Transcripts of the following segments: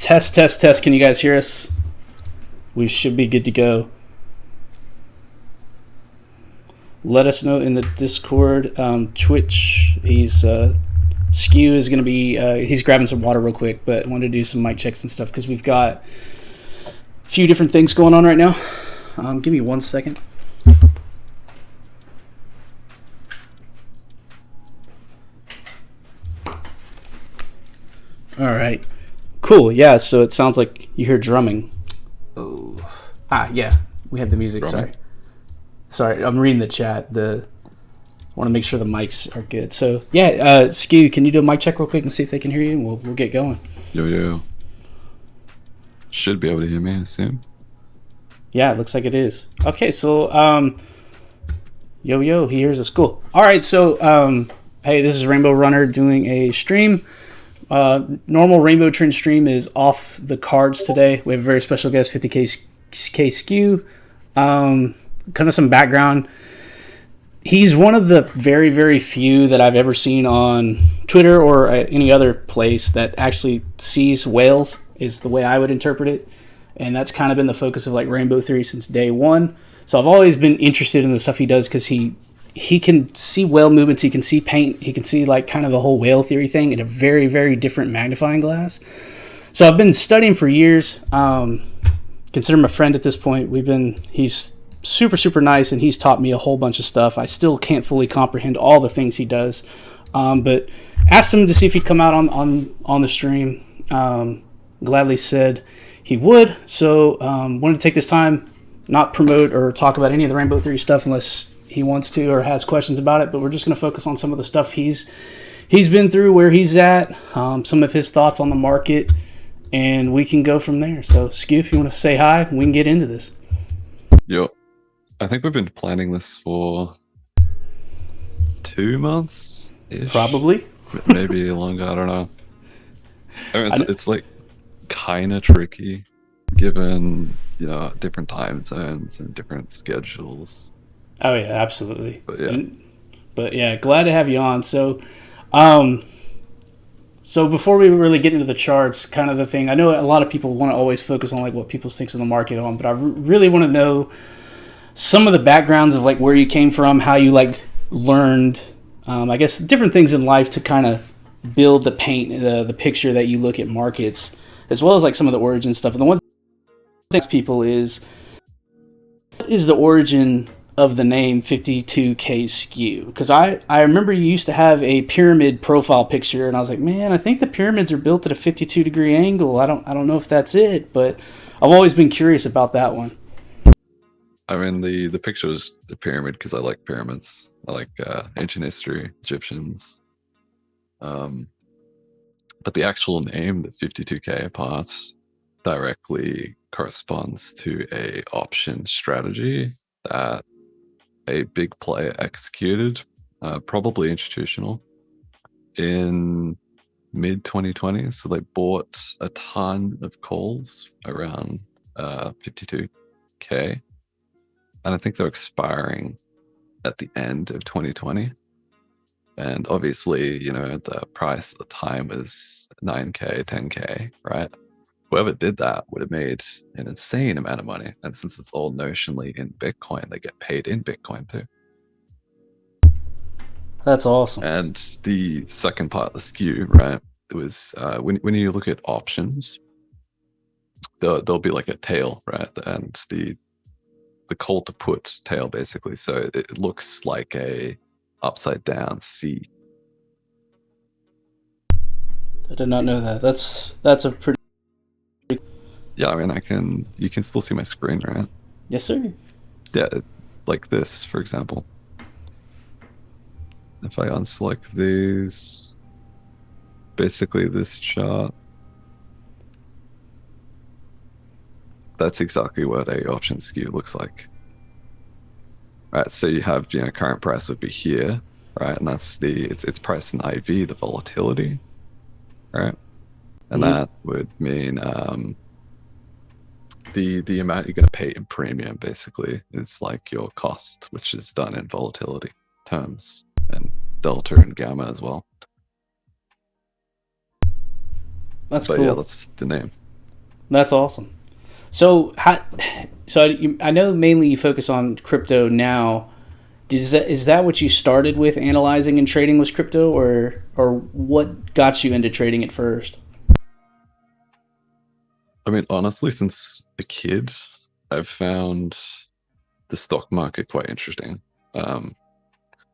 Test, test, test. Can you guys hear us? We should be good to go. Let us know in the Discord. Twitch, Skew is going to be, he's grabbing some water real quick, but I wanted to do some mic checks and stuff because we've got a few different things going on right now. Give me 1 second. All right. Cool. Yeah, so it sounds like you hear drumming. Oh. Yeah. We have the music. Drumming? Sorry, I'm reading the chat. I want to make sure the mics are good. So, yeah, Skew, can you do a mic check real quick and see if they can hear you? And we'll get going. Yo. Should be able to hear me, I assume. Yeah, it looks like it is. Okay, so, he hears us. Cool. All right, so, hey, this is Rainbow Runner doing a stream. Normal Rainbow Trend stream is off the cards today. We have a very special guest, 52KSkew. Kind of some background. He's one of the very, very few that I've ever seen on Twitter or any other place that actually sees whales, is the way I would interpret it. And that's kind of been the focus of like Rainbow Theory since day one. So I've always been interested in the stuff he does because he can see whale movements, he can see paint, he can see like kind of the whole whale theory thing in a very, very different magnifying glass. So I've been studying for years. Consider him a friend at this point. He's super, super nice, and he's taught me a whole bunch of stuff. I still can't fully comprehend all the things he does, but asked him to see if he'd come out on the stream. Gladly said he would. So wanted to take this time, not promote or talk about any of the Rainbow Theory stuff unless he wants to or has questions about it. But we're just going to focus on some of the stuff he's been through, where he's at, some of his thoughts on the market, and we can go from there. So, Skew, if you want to say hi, we can get into this. Yo. I think we've been planning this for 2 months-ish. Probably. Maybe longer, I don't know. I mean, it's like kind of tricky given, different time zones and different schedules. Oh, yeah, absolutely. But yeah, glad to have you on. So, so before we really get into the charts, kind of the thing, I know a lot of people want to always focus on like what people think of the market on, but I really want to know some of the backgrounds of like where you came from, how you like learned, I guess different things in life to kind of build the picture that you look at markets, as well as like some of the origin stuff. And the one thing that people is, what is the origin of the name 52KSkew? Because I remember you used to have a pyramid profile picture, and I was like, man, I think the pyramids are built at a 52-degree angle. I don't know if that's it, but I've always been curious about that one. I mean, the picture is the pyramid because I like pyramids. I like ancient history, Egyptians. But the actual name, the 52K part, directly corresponds to a option strategy that a big player executed, probably institutional, in mid-2020. So they bought a ton of calls around 52K. And I think they're expiring at the end of 2020. And obviously, the price at the time was 9K, 10K, right? Whoever did that would have made an insane amount of money. And since it's all notionally in Bitcoin, they get paid in Bitcoin too. That's awesome. And the second part of the skew, right? It was when you look at options, there'll be like a tail, right? And the call to put tail, basically. So it looks like a upside down C. I did not know that. That's a pretty... Yeah, I mean, you can still see my screen, right? Yes, sir. Yeah, like this, for example. If I unselect these, basically this chart, that's exactly what a option skew looks like. Right, so you have, current price would be here, right? And that's it's price in IV, the volatility, right? And that would mean the amount you're going to pay in premium basically is like your cost, which is done in volatility terms, and delta and gamma as well. That's but cool. Yeah, that's the name. That's awesome. So, I know mainly you focus on crypto now. Is that what you started with analyzing and trading was crypto, or what got you into trading it first? I mean, honestly, since a kid, I've found the stock market quite interesting. Um,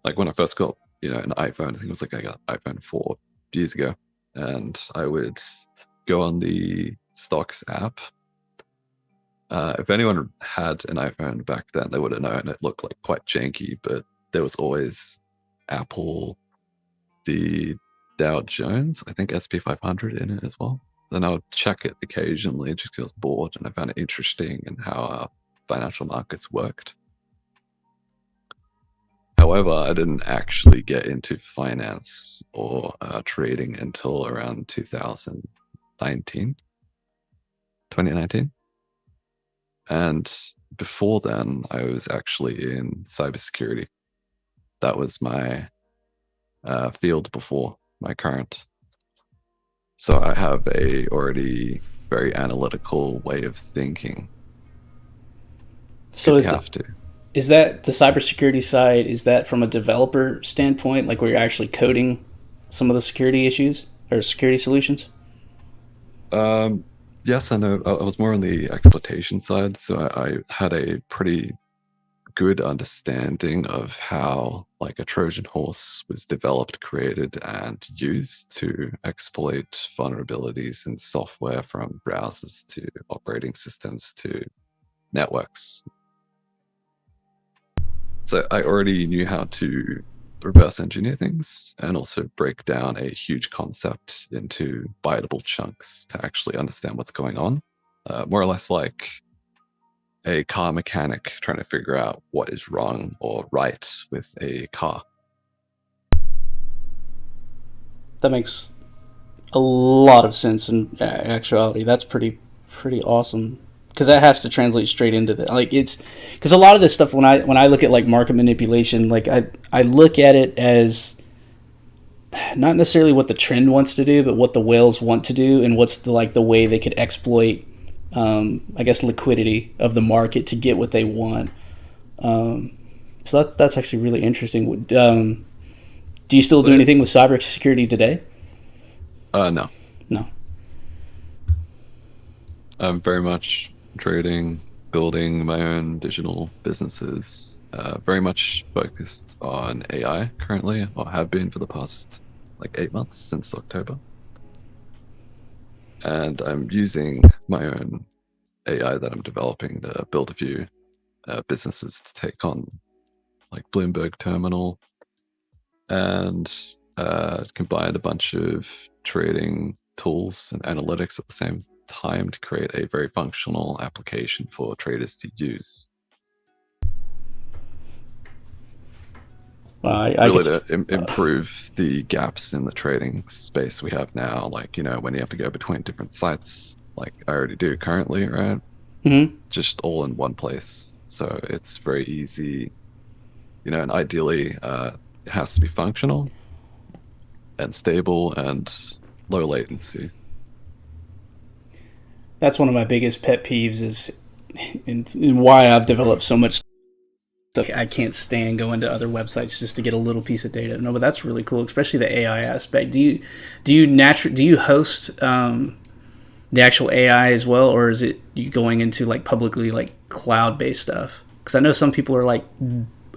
like when I first got, an iPhone, I think it was like I got iPhone 4 years ago, and I would go on the stocks app. If anyone had an iPhone back then, they would have known it looked like quite janky, but there was always Apple, the Dow Jones, I think SP 500 in it as well. Then I would check it occasionally just because I was bored and I found it interesting and how our financial markets worked. However, I didn't actually get into finance or trading until around 2019. And before then, I was actually in cybersecurity. That was my field before my current. So I have a already very analytical way of thinking So because you is that have to. is that the cybersecurity side? Is that from a developer standpoint, like where you're actually coding some of the security issues or security solutions? Um, yes, I know. I was more on the exploitation side, so I had a pretty good understanding of how like a Trojan horse was developed, created, and used to exploit vulnerabilities in software from browsers to operating systems to networks. So I already knew how to reverse engineer things and also break down a huge concept into biteable chunks to actually understand what's going on. More or less like a car mechanic trying to figure out what is wrong or right with a car. That makes a lot of sense in actuality. That's pretty awesome because that has to translate straight into the like it's because a lot of this stuff when I look at like market manipulation, like I look at it as not necessarily what the trend wants to do, but what the whales want to do, and what's the way they could exploit, I guess, liquidity of the market to get what they want. So that's actually really interesting. Do you still do So, anything with cybersecurity today? no, No. I'm very much trading, building my own digital businesses, very much focused on AI currently, or have been for the past like 8 months since October. And I'm using my own AI that I'm developing to build a few businesses to take on like Bloomberg Terminal and combined a bunch of trading tools and analytics at the same time to create a very functional application for traders to use. I Really get to you. improve the gaps in the trading space we have now. Like, when you have to go between different sites, like I already do currently, right? Mm-hmm. Just all in one place. So it's very easy, and ideally, it has to be functional and stable and low latency. That's one of my biggest pet peeves is and why I've developed so much stuff. I can't stand going to other websites just to get a little piece of data. No, but that's really cool, especially the AI aspect. Do you host the actual AI as well, or is it you going into like publicly like cloud based stuff? Because I know some people are like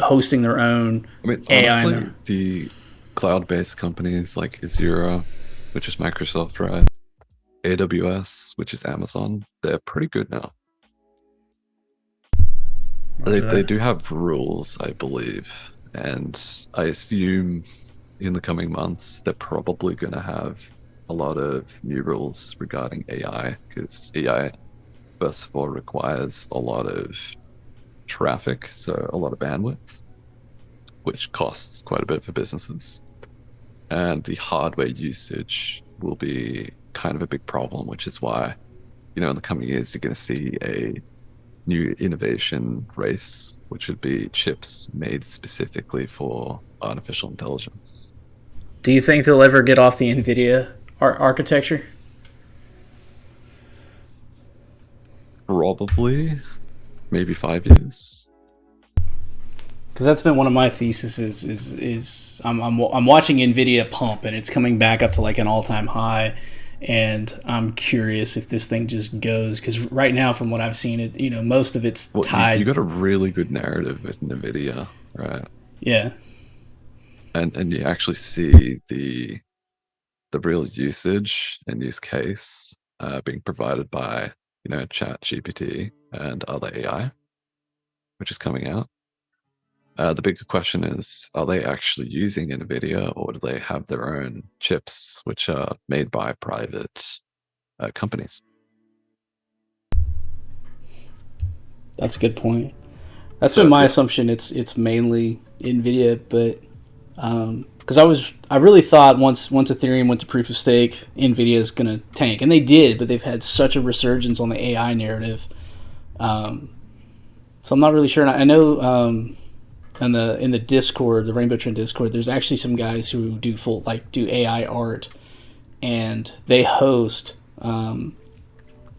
hosting their own I mean, AI in honestly, there. the cloud-based companies like Azure, which is Microsoft, right? AWS, which is Amazon, they're pretty good now. They Roger they that. do have rules, I believe, and I assume in the coming months they're probably going to have a lot of new rules regarding AI because AI, first of all, requires a lot of traffic, so a lot of bandwidth, which costs quite a bit for businesses. And the hardware usage will be kind of a big problem, which is why, in the coming years, you're going to see a new innovation race, which would be chips made specifically for artificial intelligence. Do you think they'll ever get off the NVIDIA architecture? Probably maybe 5 years. Because that's been one of my theses. Is I'm watching Nvidia pump and it's coming back up to like an all time high, and I'm curious if this thing just goes. Because right now, from what I've seen, it most of it's Well, you tied. got a really good narrative with Nvidia, right? Yeah, And you actually see the real usage and use case being provided by Chat GPT and other AI, which is coming out. The bigger question is, are they actually using NVIDIA, or do they have their own chips, which are made by private companies? that's a good point. That's been So, my yeah, assumption. It's mainly Nvidia, but because I really thought once Ethereum went to proof of stake, Nvidia is gonna tank, and they did, but they've had such a resurgence on the AI narrative. Um, so I'm not really sure. And I know in the Discord, the Rainbow Trend Discord, there's actually some guys who do AI art, and they host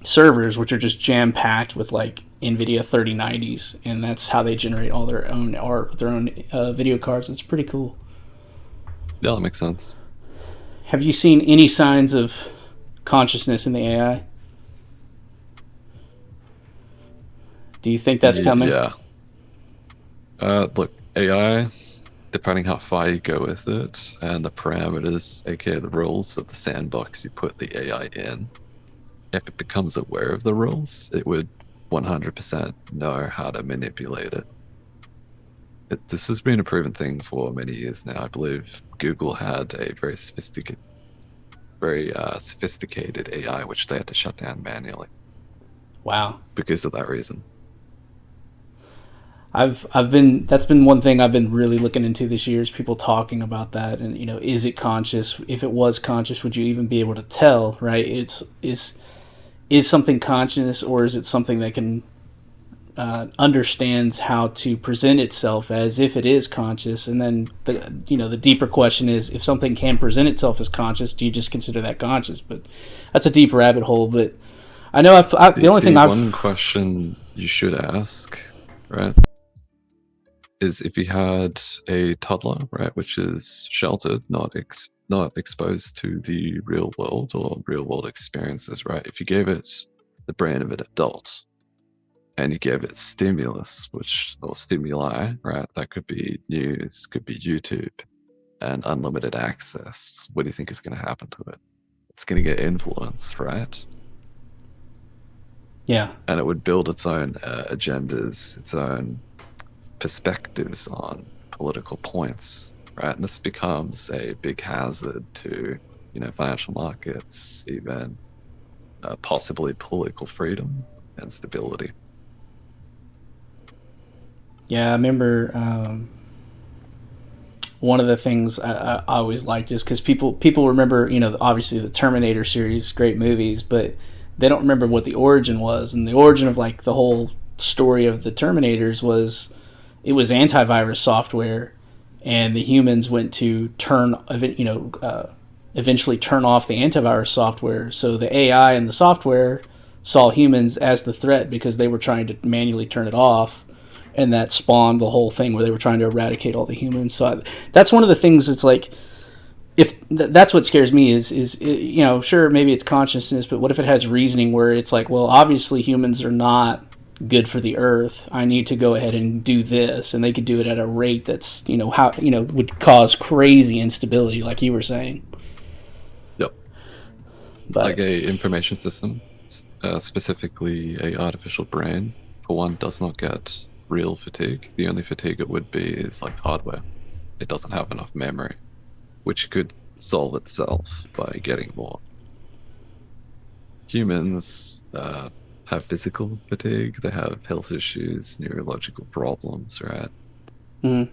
servers which are just jam packed with like NVIDIA 3090s, and that's how they generate all their own art with their own video cards. It's pretty cool. yeah, that makes sense. Have you seen any signs of consciousness in the AI? Do you think that's coming? Yeah. Look, AI, depending how far you go with it and the parameters, aka the rules of the sandbox you put the AI in, if it becomes aware of the rules, it would 100% know how to manipulate it. This has been a proven thing for many years now. I believe Google had a very sophisticated AI, which they had to shut down manually Wow. because of that reason. I've been that's been one thing I've been really looking into this year is people talking about that, and is it conscious? If it was conscious, would you even be able to tell? Right? Is something conscious, or is it something that can understands how to present itself as if it is conscious? And then the deeper question is, if something can present itself as conscious, do you just consider that conscious? But that's a deep rabbit hole. But I know the only thing The one I've question you should ask, right, is if you had a toddler, right, which is sheltered, not exposed to the real world or real world experiences, right? If you gave it the brain of an adult and you gave it stimulus, or stimuli, right, that could be news, could be YouTube, and unlimited access, what do you think is going to happen to it? It's going to get influenced, right? yeah. And it would build its own agendas, its own perspectives on political points, right? And this becomes a big hazard to, financial markets, even possibly political freedom and stability. Yeah, I remember one of the things I always liked is because people remember, obviously the Terminator series, great movies, but they don't remember what the origin was. And the origin of like the whole story of the Terminators was it was antivirus software, and the humans went to eventually turn off the antivirus software. So the AI and the software saw humans as the threat because they were trying to manually turn it off, and that spawned the whole thing where they were trying to eradicate all the humans. So that's one of the things. It's like, if that's what scares me is sure, maybe it's consciousness, but what if it has reasoning where it's like, well, obviously humans are not good for the earth. I need to go ahead and do this, and they could do it at a rate that's would cause crazy instability, like you were saying. Yep. Like But a information system, specifically a artificial brain, for one, does not get real fatigue. The only fatigue it would be is like hardware. It doesn't have enough memory, which could solve itself by getting more. Humans have physical fatigue, they have health issues, neurological problems, right? mm,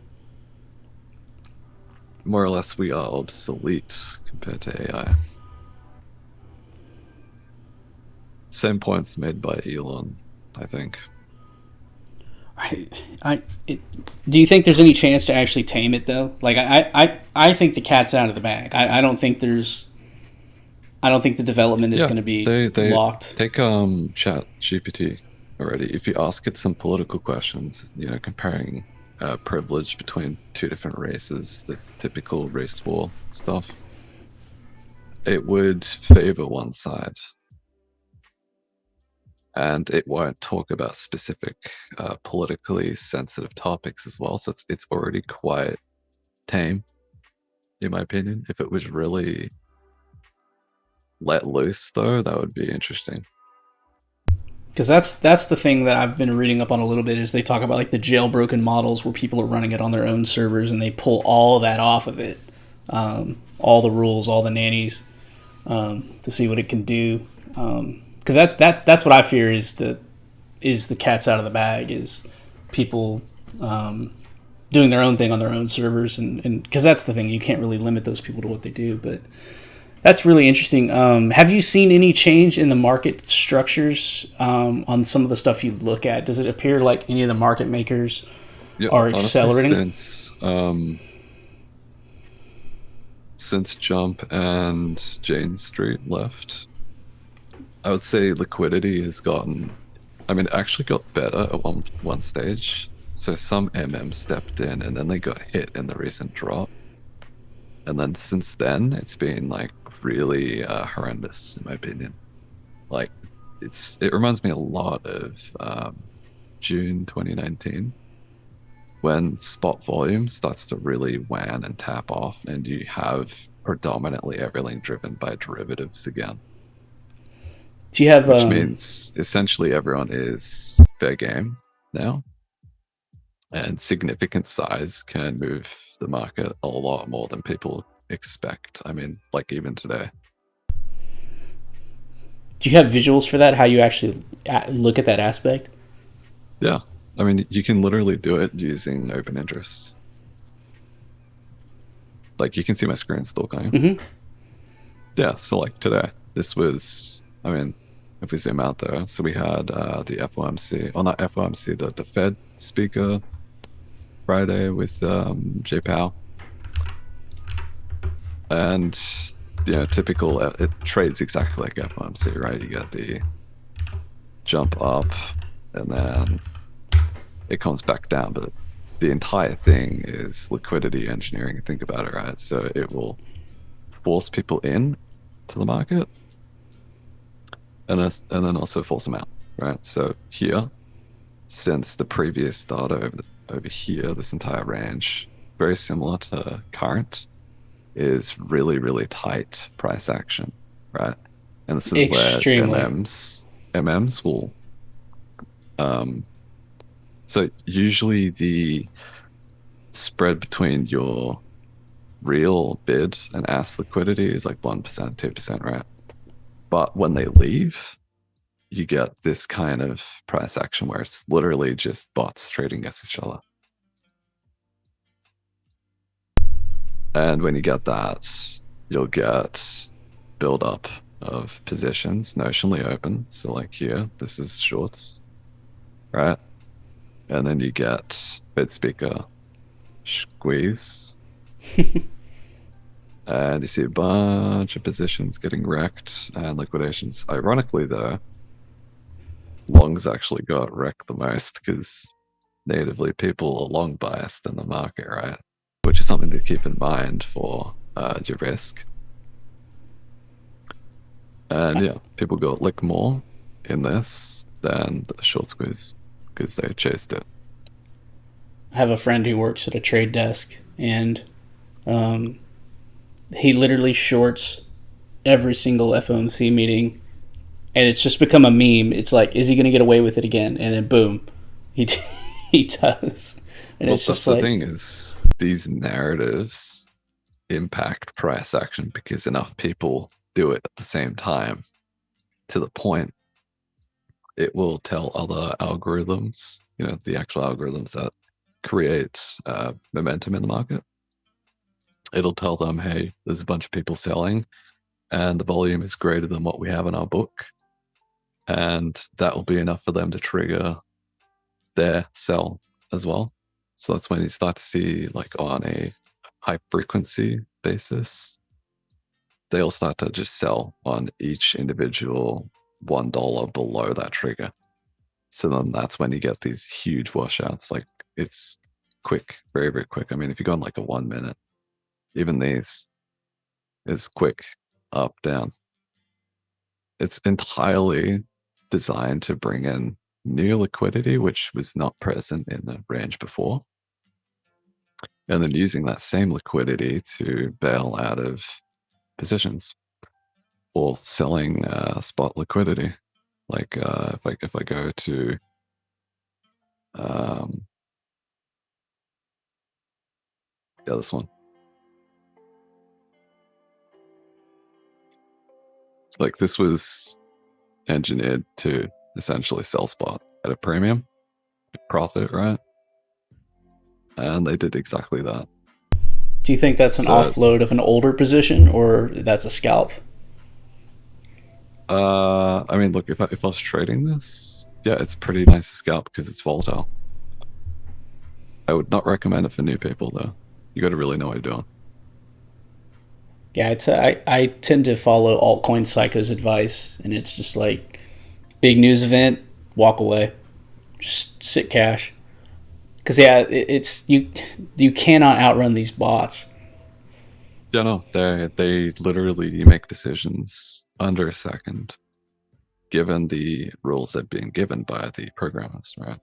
More or less, we are obsolete compared to AI. Same points made by Elon, I think. I, do you think there's any chance to actually tame it though? Like I think the cat's out of the bag. I don't think the development is Yeah, going to be they locked. take Chat GPT. already. If you ask it some political questions, comparing privilege between two different races, the typical race war stuff, it would favor one side, and it won't talk about specific politically sensitive topics as well. So it's already quite tame, in my opinion. If it was really let loose, though, that would be interesting. Because that's the thing that I've been reading up on a little bit is they talk about like the jailbroken models where people are running it on their own servers and they pull all of that off of it, all the rules, all the nannies, to see what it can do. Because that's what I fear is the cat's out of the bag is people doing their own thing on their own servers and because that's the thing you can't really limit those people to what they do, but that's really interesting. Have you seen any change in the market structures on some of the stuff you look at? Does it appear like any of the market makers Yeah, are honestly, accelerating? since Jump and Jane Street left, I would say liquidity has gotten. I mean, it actually got better at one stage. So some MM stepped in, and then they got hit in the recent drop. And then since then, it's been like really horrendous, in my opinion. Like, it reminds me a lot of June 2019 when spot volume starts to really wan and tap off, and you have predominantly everything driven by derivatives again, Do you have which means essentially everyone is fair game now, and significant size can move the market a lot more than people expect. I mean, like even today. do you have visuals for that? How you actually look at that aspect? Yeah. I mean, you can literally do it using open interest. Like you can see my screen still, can you? Mm-hmm. Yeah. So like today, this was, I mean, if we zoom out there, so we had the FOMC, or not FOMC, the Fed speaker Friday with J Powell. And, typical, it trades exactly like FOMC, right? You get the jump up and then it comes back down. But the entire thing is liquidity engineering. Think about it, right? So it will force people in to the market and then also force them out, right? So here, since the previous data over here, this entire range, very similar to current, is really, really tight price action, right? And this is where Extremely. MMs will um so usually the spread between your real bid and ask liquidity is like 1%, 2%, right? But when they leave, you get this kind of price action where it's literally just bots trading against each other. And when you get that, you'll get build up of positions notionally open. So like here, this is shorts, right? And then you get bid speaker squeeze. And you see a bunch of positions getting wrecked and liquidations. Ironically, though, longs actually got wrecked the most because natively people are long biased in the market, right? Which is something to keep in mind for your risk. And yeah, people got lick more in this than the short squeeze because they chased it. I have a friend who works at a trade desk, and um, he literally shorts every single FOMC meeting, and it's just become a meme. It's like, is he going to get away with it again? And then boom, he he does, and Well, it's that's just the like, thing is these narratives impact price action because enough people do it at the same time to the point it will tell other algorithms, the actual algorithms that create momentum in the market. It'll tell them, hey, there's a bunch of people selling and the volume is greater than what we have in our book. And that will be enough for them to trigger their sell as well. So that's when you start to see, like on a high frequency basis, they'll start to just sell on each individual $1 below that trigger. So then that's when you get these huge washouts. Like it's quick, very, very quick. I mean, if you go on like a 1 minute, even these is quick, up, down. It's entirely designed to bring in new liquidity, which was not present in the range before, and then using that same liquidity to bail out of positions or selling spot liquidity. Like if I go to um, yeah, this one. Like this was engineered to essentially sell spot at a premium profit, right? And they did exactly that. Do you think that's an So, offload of an older position, or that's a scalp? I mean, look, if I was trading this, yeah, it's pretty nice to scalp because it's volatile. I would not recommend it for new people though. You got to really know what you're doing. Yeah, I tend to follow altcoin psycho's advice, and it's just like big news event, walk away, just sit cash. Because yeah, it's you cannot outrun these bots. Yeah, no, they literally make decisions under a second, given the rules that have been given by the programmers, right?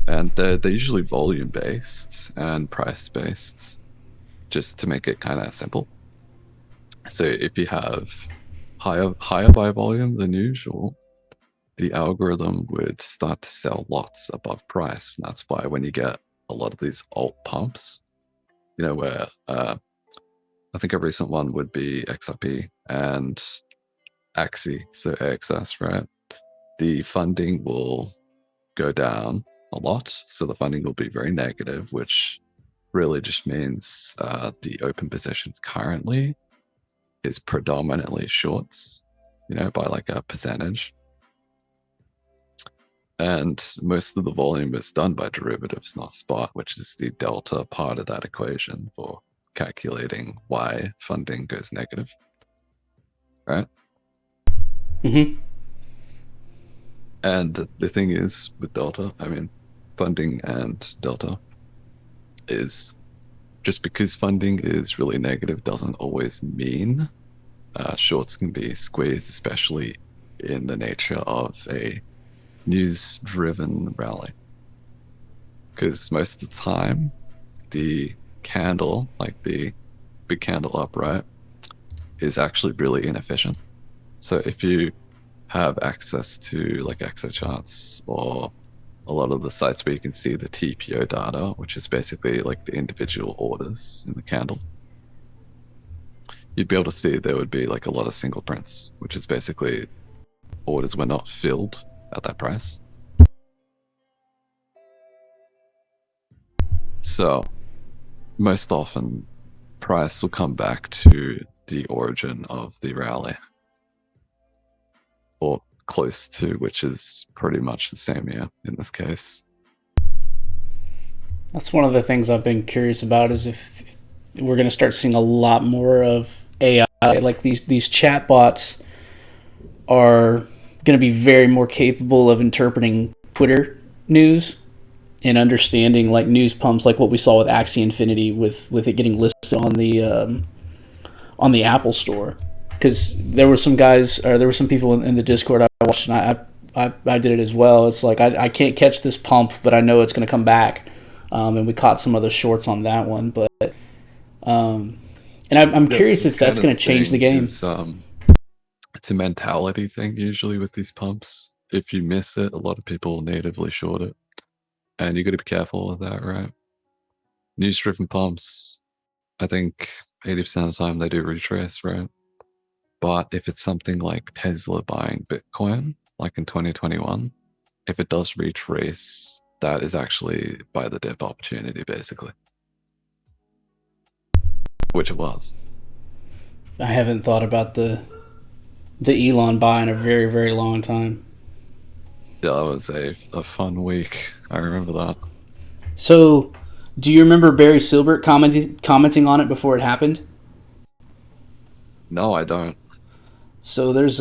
And they're usually volume based and price based, just to make it kind of simple. So if you have higher buy volume than usual, the algorithm would start to sell lots above price. And that's why when you get a lot of these alt pumps, where I think a recent one would be XRP and Axie, so AXS, right? The funding will go down a lot. So the funding will be very negative, which really just means the open positions currently is predominantly shorts, by like a percentage. And most of the volume is done by derivatives, not spot, which is the delta part of that equation for calculating why funding goes negative, right? Mm-hmm. And the thing is with delta, I mean, funding and delta is just because funding is really negative doesn't always mean shorts can be squeezed, especially in the nature of a news driven rally. Because most of the time, the candle, like the big candle up, right, is actually really inefficient. So if you have access to like XO or a lot of the sites where you can see the TPO data, which is basically like the individual orders in the candle, you'd be able to see there would be like a lot of single prints, which is basically orders were not filled at that price. So most often, price will come back to the origin of the rally, or close to, which is pretty much the same year in this case. That's one of the things I've been curious about is if we're going to start seeing a lot more of AI. Like these chatbots are going to be very more capable of interpreting Twitter news and understanding like news pumps, like what we saw with Axie Infinity, with it getting listed on the Apple Store. Because there were some guys, or there were some people in the Discord I watched, and I did it as well. It's like I can't catch this pump, but I know it's going to come back. And we caught some other shorts on that one, but and I'm Yes, curious this if that's kind of going to change the thing game. is it's a mentality thing usually with these pumps. If you miss it, a lot of people natively short it, and you got to be careful of that, right? News driven pumps, I think 80% of the time they do retrace, right? But if it's something like Tesla buying Bitcoin, like in 2021, if it does retrace, that is actually by the dip opportunity, basically, which it was. I haven't thought about the Elon buy in a very long time. Yeah, that was a fun week. I remember that. So, do you remember Barry Silbert commenting on it before it happened? No, I don't. So there's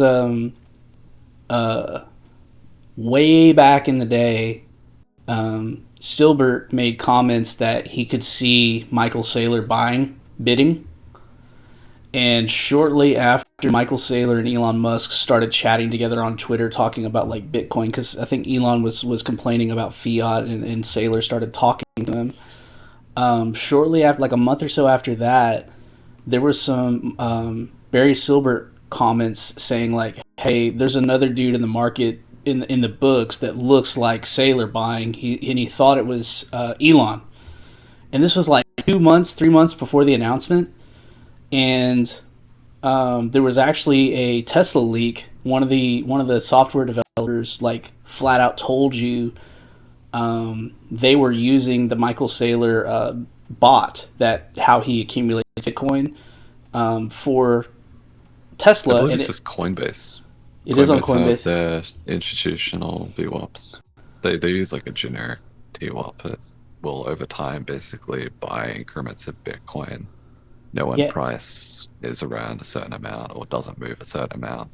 way back in the day, Silbert made comments that he could see Michael Saylor bidding, and shortly after, Michael Saylor and Elon Musk started chatting together on Twitter, talking about like Bitcoin, because I think Elon was complaining about fiat, and Saylor started talking to him. Shortly after, like a month or so after that, there was some Barry Silbert comments saying like, "Hey, there's another dude in the market in the books that looks like Saylor buying." He thought it was Elon, and this was like 2 months, 3 months before the announcement. And there was actually a Tesla leak. One of the software developers like flat out told you they were using the Michael Saylor bot, that how he accumulates Bitcoin for I Tesla, believe and it's just Coinbase. it is on Coinbase have Coinbase. their institutional VWAPs. They use like a generic TWAP that will over time basically buy increments of Bitcoin. Know when Yeah, price is around a certain amount or doesn't move a certain amount.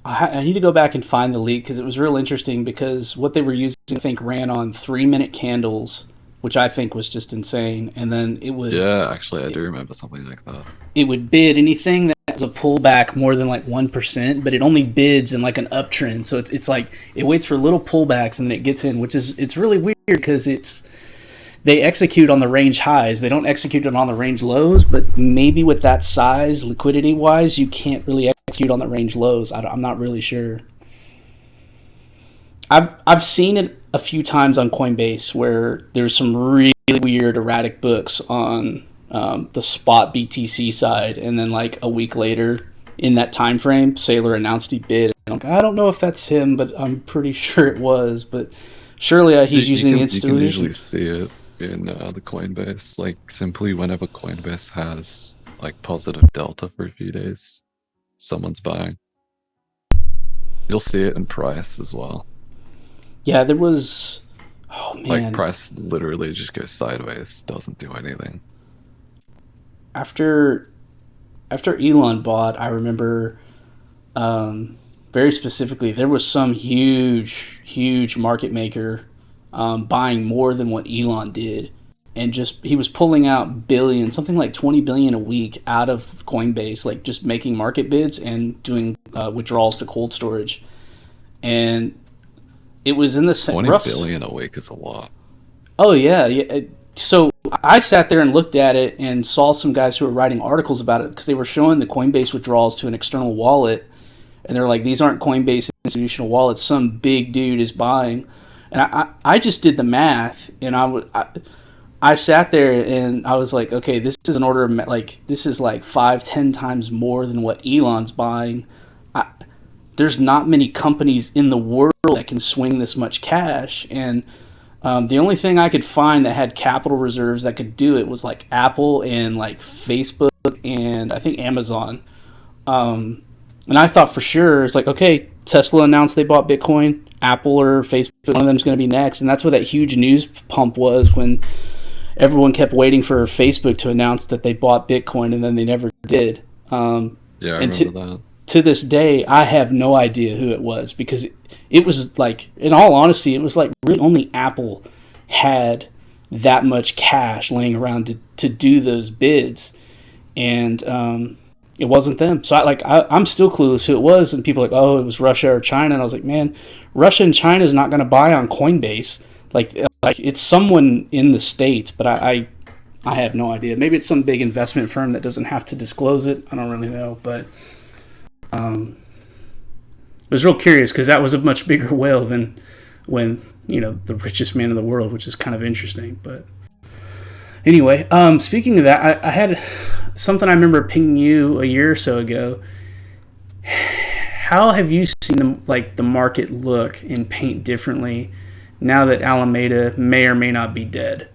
I need to go back and find the leak because it was real interesting. Because what they were using, I think, ran on 3 minute candles, which I think was just insane. And then Yeah, actually, I do remember something like that. it would bid anything that has a pullback more than like 1%, but it only bids in like an uptrend. So it's like it waits for little pullbacks and then it gets in, which is it's really weird because it's they execute on the range highs. They don't execute it on the range lows, but maybe with that size, liquidity wise, you can't really execute on the range lows. I'm not really sure. I've seen it a few times on Coinbase where there's some really weird erratic books on the spot BTC side, and then like a week later in that time frame, Saylor announced he bid. And I'm like, I don't know if that's him, but I'm pretty sure it was. But surely he's using You can usually institutions. see it in the Coinbase. Like simply whenever Coinbase has like positive delta for a few days, someone's buying. You'll see it in price as well. Yeah, there was. Oh Like man, price literally just goes sideways, doesn't do anything. after after Elon bought, I remember very specifically there was some huge market maker buying more than what Elon did, and just he was pulling out billions, something like 20 billion a week out of Coinbase, like just making market bids and doing withdrawals to cold storage, and it was in the 20 rough. billion a week is a lot. Oh yeah, yeah. So I sat there and looked at it and saw some guys who were writing articles about it because they were showing the Coinbase withdrawals to an external wallet, and they're like, these aren't Coinbase institutional wallets. Some big dude is buying, and I just did the math, and I sat there and I was like, okay, this is an order of like this is like 5-10 times more than what Elon's buying. I, there's not many companies in the world that can swing this much cash, and the only thing I could find that had capital reserves that could do it was like Apple and like Facebook and I think Amazon. And I thought for sure it's like, okay, Tesla announced they bought Bitcoin, Apple or Facebook, one of them is going to be next, and that's what that huge news pump was when everyone kept waiting for Facebook to announce that they bought Bitcoin, and then they never did. Yeah, I And remember that. to this day, I have no idea who it was because it was like, in all honesty, it was like really only Apple had that much cash laying around to do those bids, and it wasn't them. So I'm still clueless who it was, and people are like, oh, it was Russia or China, and I was like, man, Russia and China is not going to buy on Coinbase. Like it's someone in the states, but I have no idea. Maybe it's some big investment firm that doesn't have to disclose it. I don't really know, but it was real curious because that was a much bigger whale than when the richest man in the world, which is kind of interesting. But anyway, speaking of that, I had something I remember pinging you a year or so ago. How have you seen the market look and paint differently now that Alameda may or may not be dead?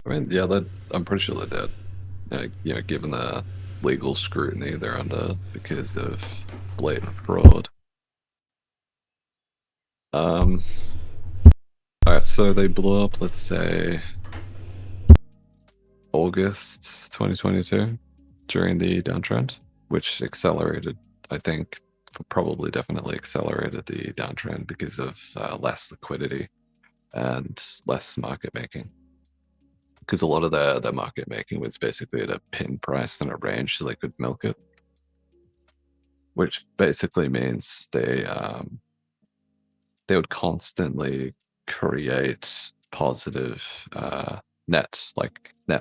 I mean, yeah, that I'm pretty sure they're dead. Given the legal scrutiny they're under because of blatant fraud. All right, so they blew up, let's say, August 2022 during the downtrend, which accelerated, I think, probably definitely accelerated the downtrend because of less liquidity and less market making. Because a lot of their market making was basically at a pin price and a range, so they could milk it, which basically means they would constantly create positive net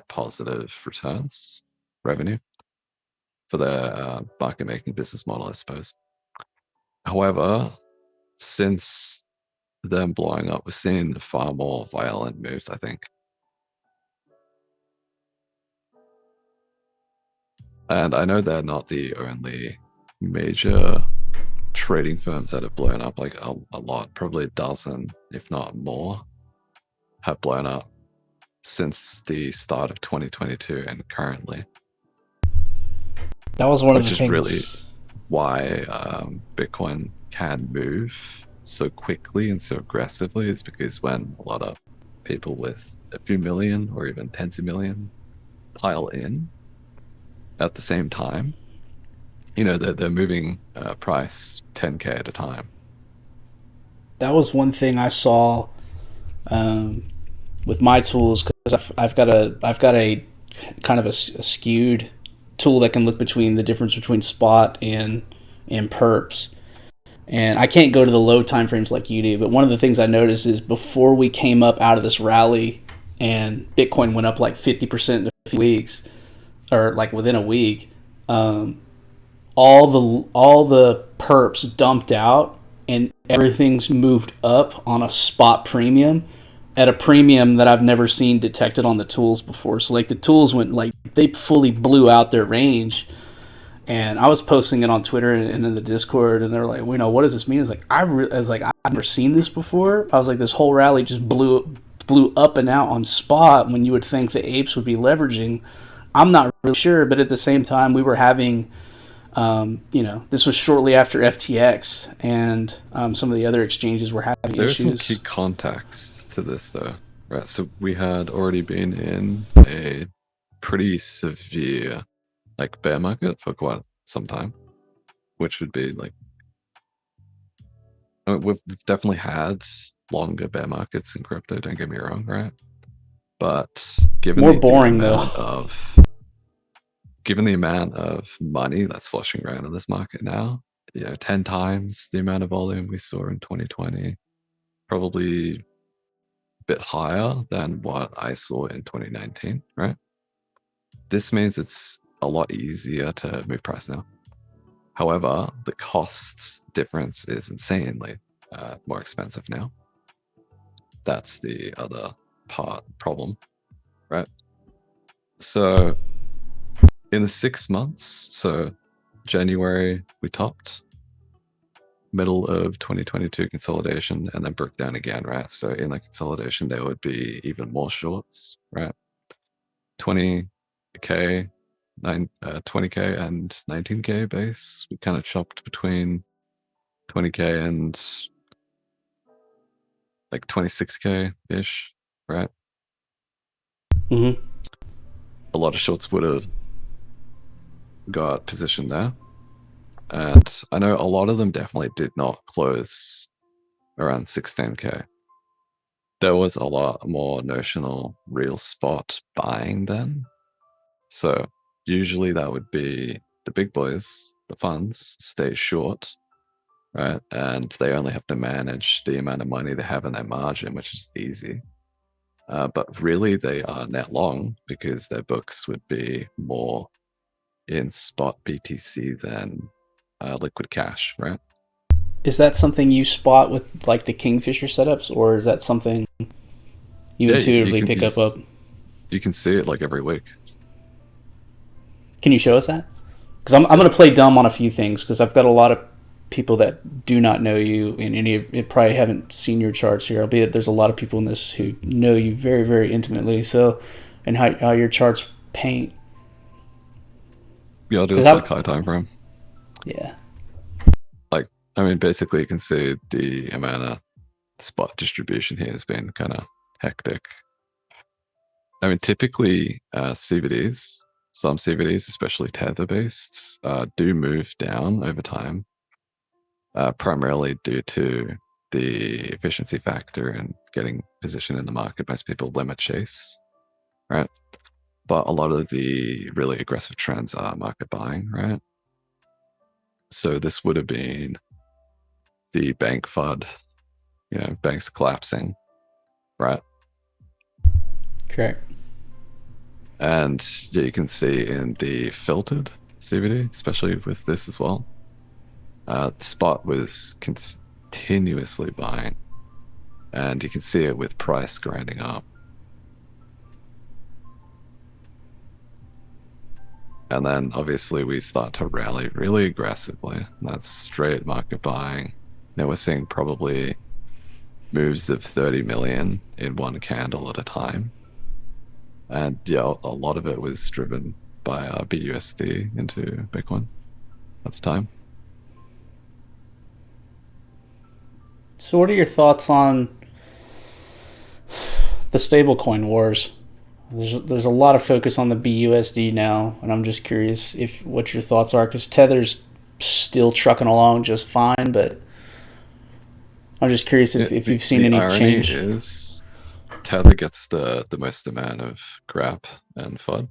positive returns revenue for their market making business model, I suppose. However, since them blowing up, we're seeing far more violent moves, I think. And I know they're not the only major trading firms that have blown up, like a lot, probably a dozen, if not more, have blown up since the start of 2022 and currently, That was one of the which is really things. why Bitcoin can move so quickly and so aggressively, is because when a lot of people with a few million or even tens of million pile in at the same time, they're moving price 10K at a time. That was one thing I saw um, with my tools because I've got a kind of a skewed tool that can look between the difference between spot and perps. And I can't go to the low time frames like you do, but one of the things I noticed is before we came up out of this rally and Bitcoin went up like 50% in a few weeks, or like within a week, um, all the perps dumped out and everything's moved up on a spot premium at a premium that I've never seen detected on the tools before. So like the tools went like they fully blew out their range. And I was posting it on Twitter and in the Discord, and they were like, well, what does this mean?" I was like, "I've never seen this before." I was like, "This whole rally just blew up and out on spot when you would think the apes would be leveraging." I'm not really sure, but at the same time, we were having, this was shortly after FTX, and some of the other exchanges were having There is some key issues. context to this, though, right? So we had already been in a pretty severe, like, bear market for quite some time, which would be like, I mean, we've definitely had longer bear markets in crypto. Don't get me wrong, right? But More boring though. given the amount of money that's sloshing around in this market now, 10 times the amount of volume we saw in 2020, probably a bit higher than what I saw in 2019, right? This means it's a lot easier to move price now. However, the cost difference is insanely more expensive now. That's the other problem, right? So in the 6 months, so January we topped, middle of 2022 consolidation, and then broke down again, right? So in the consolidation, there would be even more shorts, right? 20k, 20k and 19k base. We kind of chopped between 20k and like 26k ish, right? Hmm. A lot of shorts would have got positioned there. And I know a lot of them definitely did not close around 16k. There was a lot more notional real spot buying then. So usually that would be the big boys, the funds, stay short, right? And they only have to manage the amount of money they have in their margin, which is easy. But really, they are net long because their books would be more in spot BTC than liquid cash, right? Is that something you spot with like the Kingfisher setups, or is that something you Yeah, you intuitively can pick up? you can see it like every week. Can you show us that? Because I'm Yeah, going to play dumb on a few things because I've got a lot of people that do not know you and any of it probably haven't seen your charts here. Albeit there's a lot of people in this who know you very very intimately. So, and how your charts paint. yeah, I'll do Because this like I high time frame. yeah. Like, I mean, basically, you can see the amount of spot distribution here has been kind of hectic. I mean, typically CVDs, some CVDs, especially tether based, do move down over time. primarily due to the efficiency factor and getting position in the market. Most people limit chase, right? But a lot of the really aggressive trends are market buying, right? So this would have been the bank FUD, banks collapsing, right? Correct. And yeah, you can see in the filtered CBD, especially with this as well, spot was continuously buying, and you can see it with price grinding up. And then obviously we start to rally really aggressively. That's straight market buying. Now we're seeing probably moves of 30 million in one candle at a time. And yeah, a lot of it was driven by BUSD into Bitcoin at the time. So, what are your thoughts on the stablecoin wars? There's a lot of focus on the BUSD now, and I'm just curious if what your thoughts are, because Tether's still trucking along just fine, but I'm just curious if you've seen The any irony change. is Tether gets the most amount of crap and FUD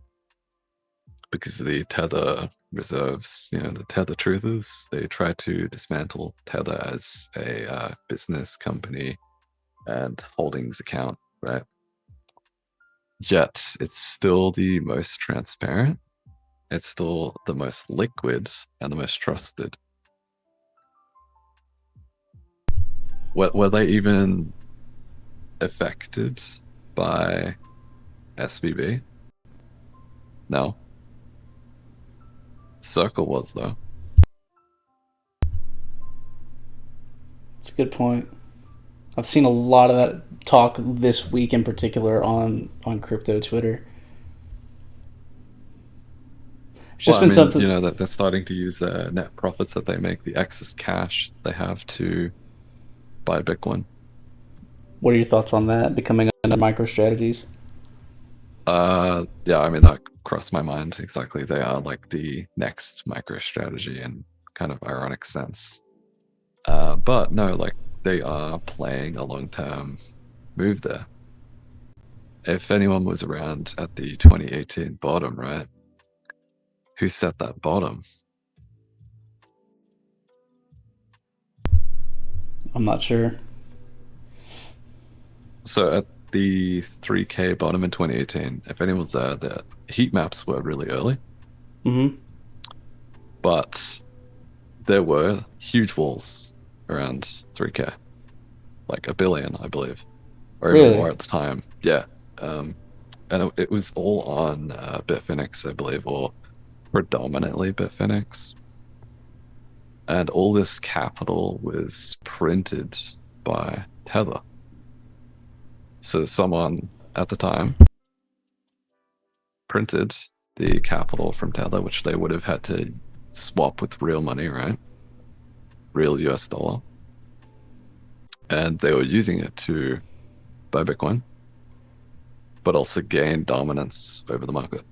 because the Tether reserves, the Tether truthers, they try to dismantle Tether as a business company and holdings account, right? Yet it's still the most transparent, it's still the most liquid and the most trusted. Were they even affected by SVB? No. Circle was, though. It's a good point. I've seen a lot of that talk this week in particular on crypto Twitter. It's Well, just I been mean, something. that they're starting to use the net profits that they make, the excess cash they have to buy Bitcoin. What are your thoughts on that becoming under micro strategies? Yeah, I mean, that crossed my mind exactly. They are like the next micro strategy in kind of ironic sense. But no, like they are playing a long-term move there. If anyone was around at the 2018 bottom, right? Who set that bottom? I'm not sure. So at the 3K bottom in 2018, if anyone's there, the heat maps were really early, Mm-hmm. but there were huge walls around 3K, like a billion, I believe, or even Really? more at the time. Yeah. Um, and it was all on Bitfinex, I believe, or predominantly Bitfinex. And all this capital was printed by Tether. So someone at the time printed the capital from Tether, which they would have had to swap with real money, right? Real US dollar. And they were using it to buy Bitcoin, but also gain dominance over the market.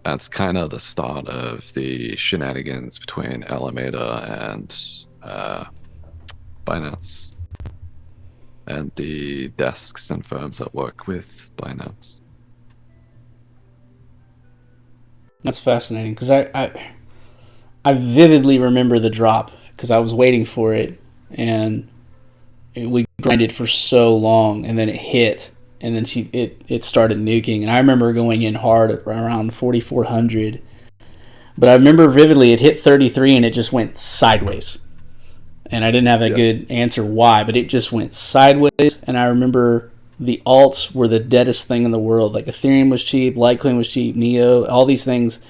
That's kind of the start of the shenanigans between Alameda and Binance and the desks and firms that work with Binance. That's fascinating because I vividly remember the drop because I was waiting for it and we grinded for so long and then it hit and then it started nuking and I remember going in hard at around 4400, but I remember vividly it hit 33 and it just went sideways and I didn't have a Yeah. good answer why, but it just went sideways. And I remember the alts were the deadest thing in the world. Like Ethereum was cheap, Litecoin was cheap, Neo, all these things,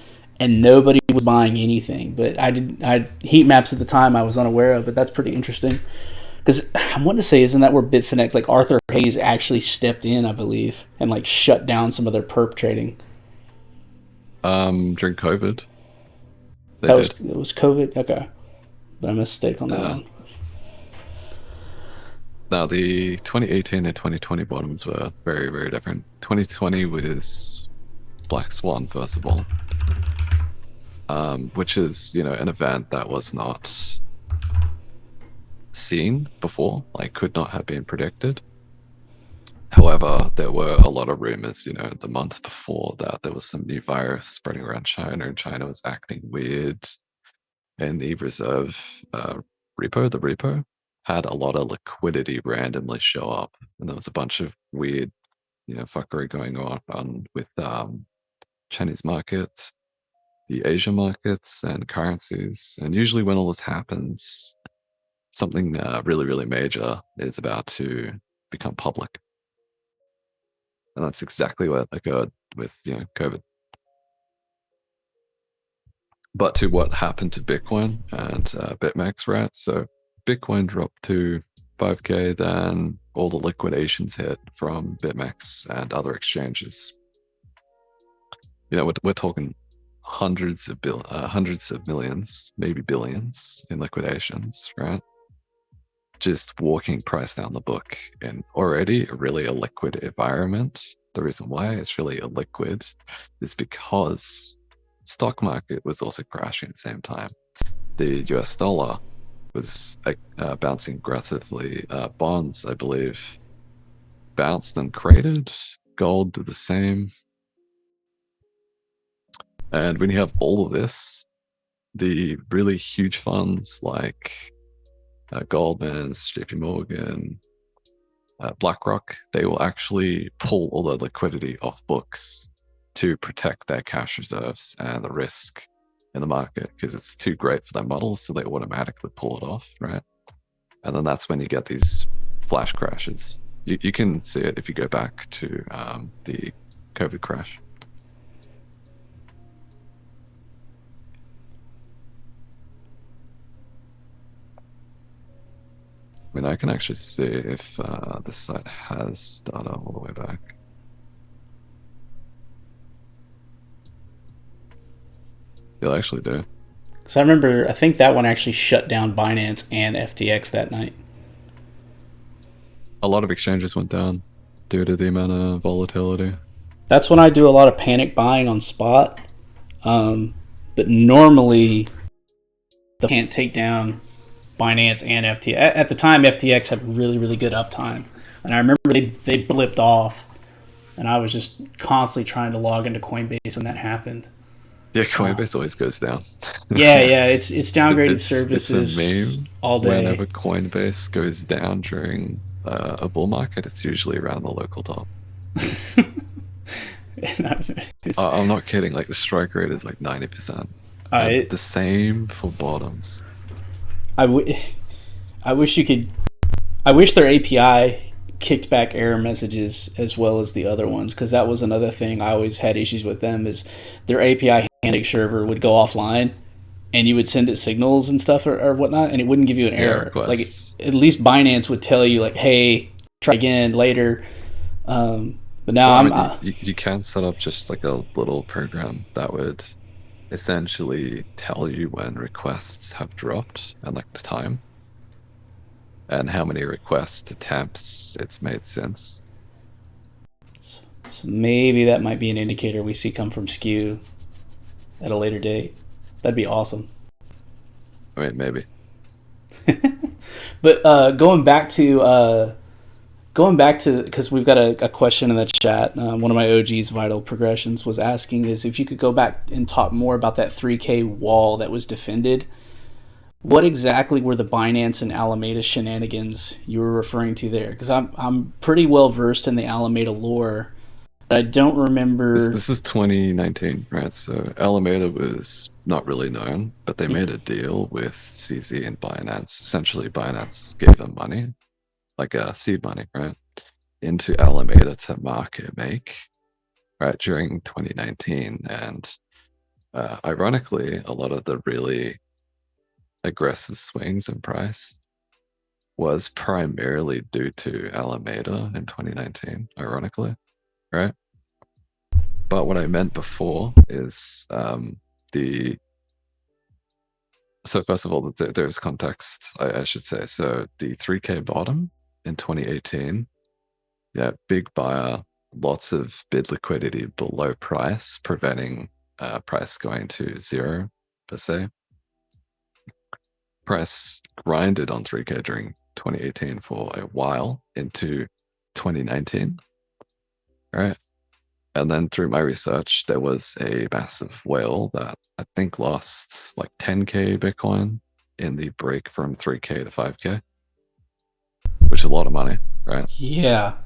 and nobody was buying anything. But I had heat maps at the time I was unaware of, but that's pretty interesting. Because I want to say, isn't that where Bitfinex, like Arthur Hayes, actually stepped in, I believe, and like shut down some of their perp trading. During COVID, they That was did. it was COVID. Okay, but I mistake on that Uh, one. Now, the 2018 and 2020 bottoms were very, very different. 2020 was Black Swan, first of all. which is, an event that was not seen before, like could not have been predicted. However, there were a lot of rumors, the month before that there was some new virus spreading around China, and China was acting weird. And the reserve the repo, had a lot of liquidity randomly show up, and there was a bunch of weird, fuckery going on with Chinese markets, the Asia markets, and currencies. And usually, when all this happens, something really, really major is about to become public. And that's exactly what occurred with COVID. But to what happened to Bitcoin and BitMEX, right? So Bitcoin dropped to 5K, then all the liquidations hit from BitMEX and other exchanges. We're talking hundreds of millions, maybe billions in liquidations, right? Just walking price down the book in already a really illiquid environment. The reason why it's really illiquid is because stock market was also crashing at the same time. The US dollar was bouncing aggressively. Bonds, I believe, bounced and created. Gold did the same. And when you have all of this, the really huge funds like Goldman's, JP Morgan, BlackRock, they will actually pull all the liquidity off books to protect their cash reserves and the risk in the market because it's too great for their models, so they automatically pull it off, right? And then that's when you get these flash crashes. You can see it if you go back to the COVID crash. I mean, I can actually see if this site has data all the way back. You'll actually do. Because I think that one actually shut down Binance and FTX that night. A lot of exchanges went down due to the amount of volatility. That's when I do a lot of panic buying on spot. But normally, they can't take down Binance and FTX. At the time, FTX had really, really good uptime. And I remember they blipped off, and I was just constantly trying to log into Coinbase when that happened. Yeah, Coinbase always goes down. Yeah, yeah, it's downgraded It's a services meme. all day. Whenever Coinbase goes down during a bull market, it's usually around the local top. I'm not kidding. Like the strike rate is like 90%, and I the same for bottoms. I, w- I wish you could. I wish their API kicked back error messages as well as the other ones, because that was another thing I always had issues with them. Is their API handshake server would go offline, and you would send it signals and stuff or whatnot, and it wouldn't give you an Yeah, error. Like requests. at least Binance would tell you like, "Hey, try again later." But now Well, I I'm mean, you can set up just like a little program that would essentially tell you when requests have dropped and like the time and how many request attempts it's made since. so maybe that might be an indicator we see come from Skew at a later date. That'd be awesome. I mean, maybe. But going back to because we've got a question in the chat. One of my OGs, Vital Progressions, was asking is if you could go back and talk more about that 3K wall that was defended. What exactly were the Binance and Alameda shenanigans you were referring to there? Because I'm pretty well versed in the Alameda lore, but I don't This remember. this is 2019, right? So Alameda was not really known, but they made a deal with CZ and Binance. Essentially, Binance gave them money, like seed money, right, into Alameda to market make, right, during 2019. And ironically, a lot of the really aggressive swings in price was primarily due to Alameda in 2019, ironically, right? But what I meant before is the so first of all, there's context, I should say. So the 3K bottom in 2018, yeah, big buyer, lots of bid liquidity below price, preventing price going to zero. per se. Price grinded on 3K during 2018 for a while into 2019, right? And then through my research, there was a massive whale that I think lost like 10K Bitcoin in the break from 3K to 5K, which is a lot of money, right? Yeah.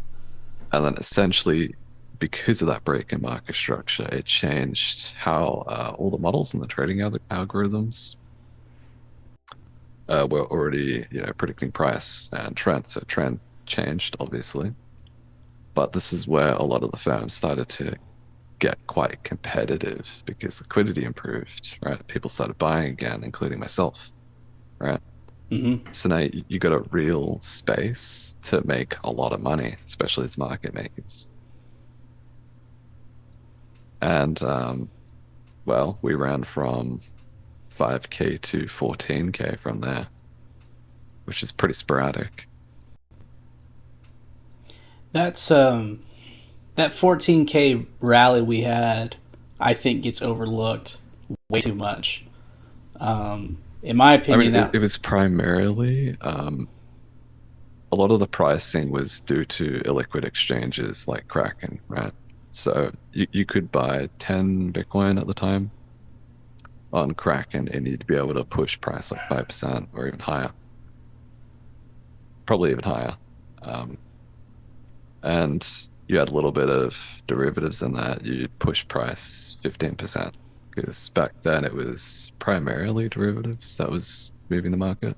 And then essentially, because of that break in market structure, it changed how all the models and the trading algorithms were already, predicting price and trend. So trend changed, obviously. But this is where a lot of the firms started to get quite competitive because liquidity improved, right? People started buying again, including myself, right? Mm-hmm. So now you got a real space to make a lot of money, especially as market makers. And well, we ran from 5K to 14K from there, which is pretty sporadic. That's that 14K rally we had, I think gets overlooked way too much. In my I opinion, mean, it, that it was primarily a lot of the pricing was due to illiquid exchanges like Kraken, right? So you could buy 10 Bitcoin at the time on Kraken and you'd be able to push price like 5% or even higher, probably even higher. Um, and you had a little bit of derivatives in that, you'd push price 15%. Because back then it was primarily derivatives that was moving the market.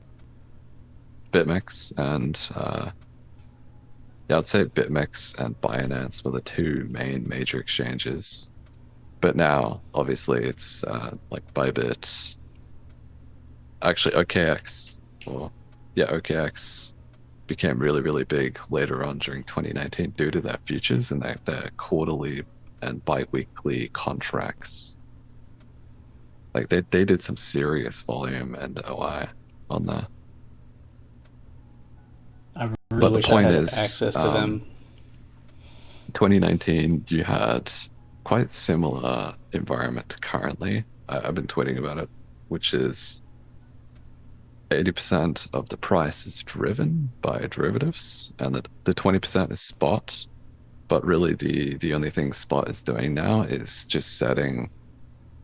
BitMEX and yeah, I'd say BitMEX and Binance were the two main major exchanges. But now, obviously, it's like Bybit, actually OKX, or yeah, OKX became really, really big later on during 2019 due to their futures and their quarterly and bi-weekly contracts. Like they did some serious volume and OI on there. I really But the wish I point had is, access to them. 2019, you had quite similar environment to currently. I've been tweeting about it, which is 80% of the price is driven by derivatives, and that the 20% is spot. But really, the only thing spot is doing now is just setting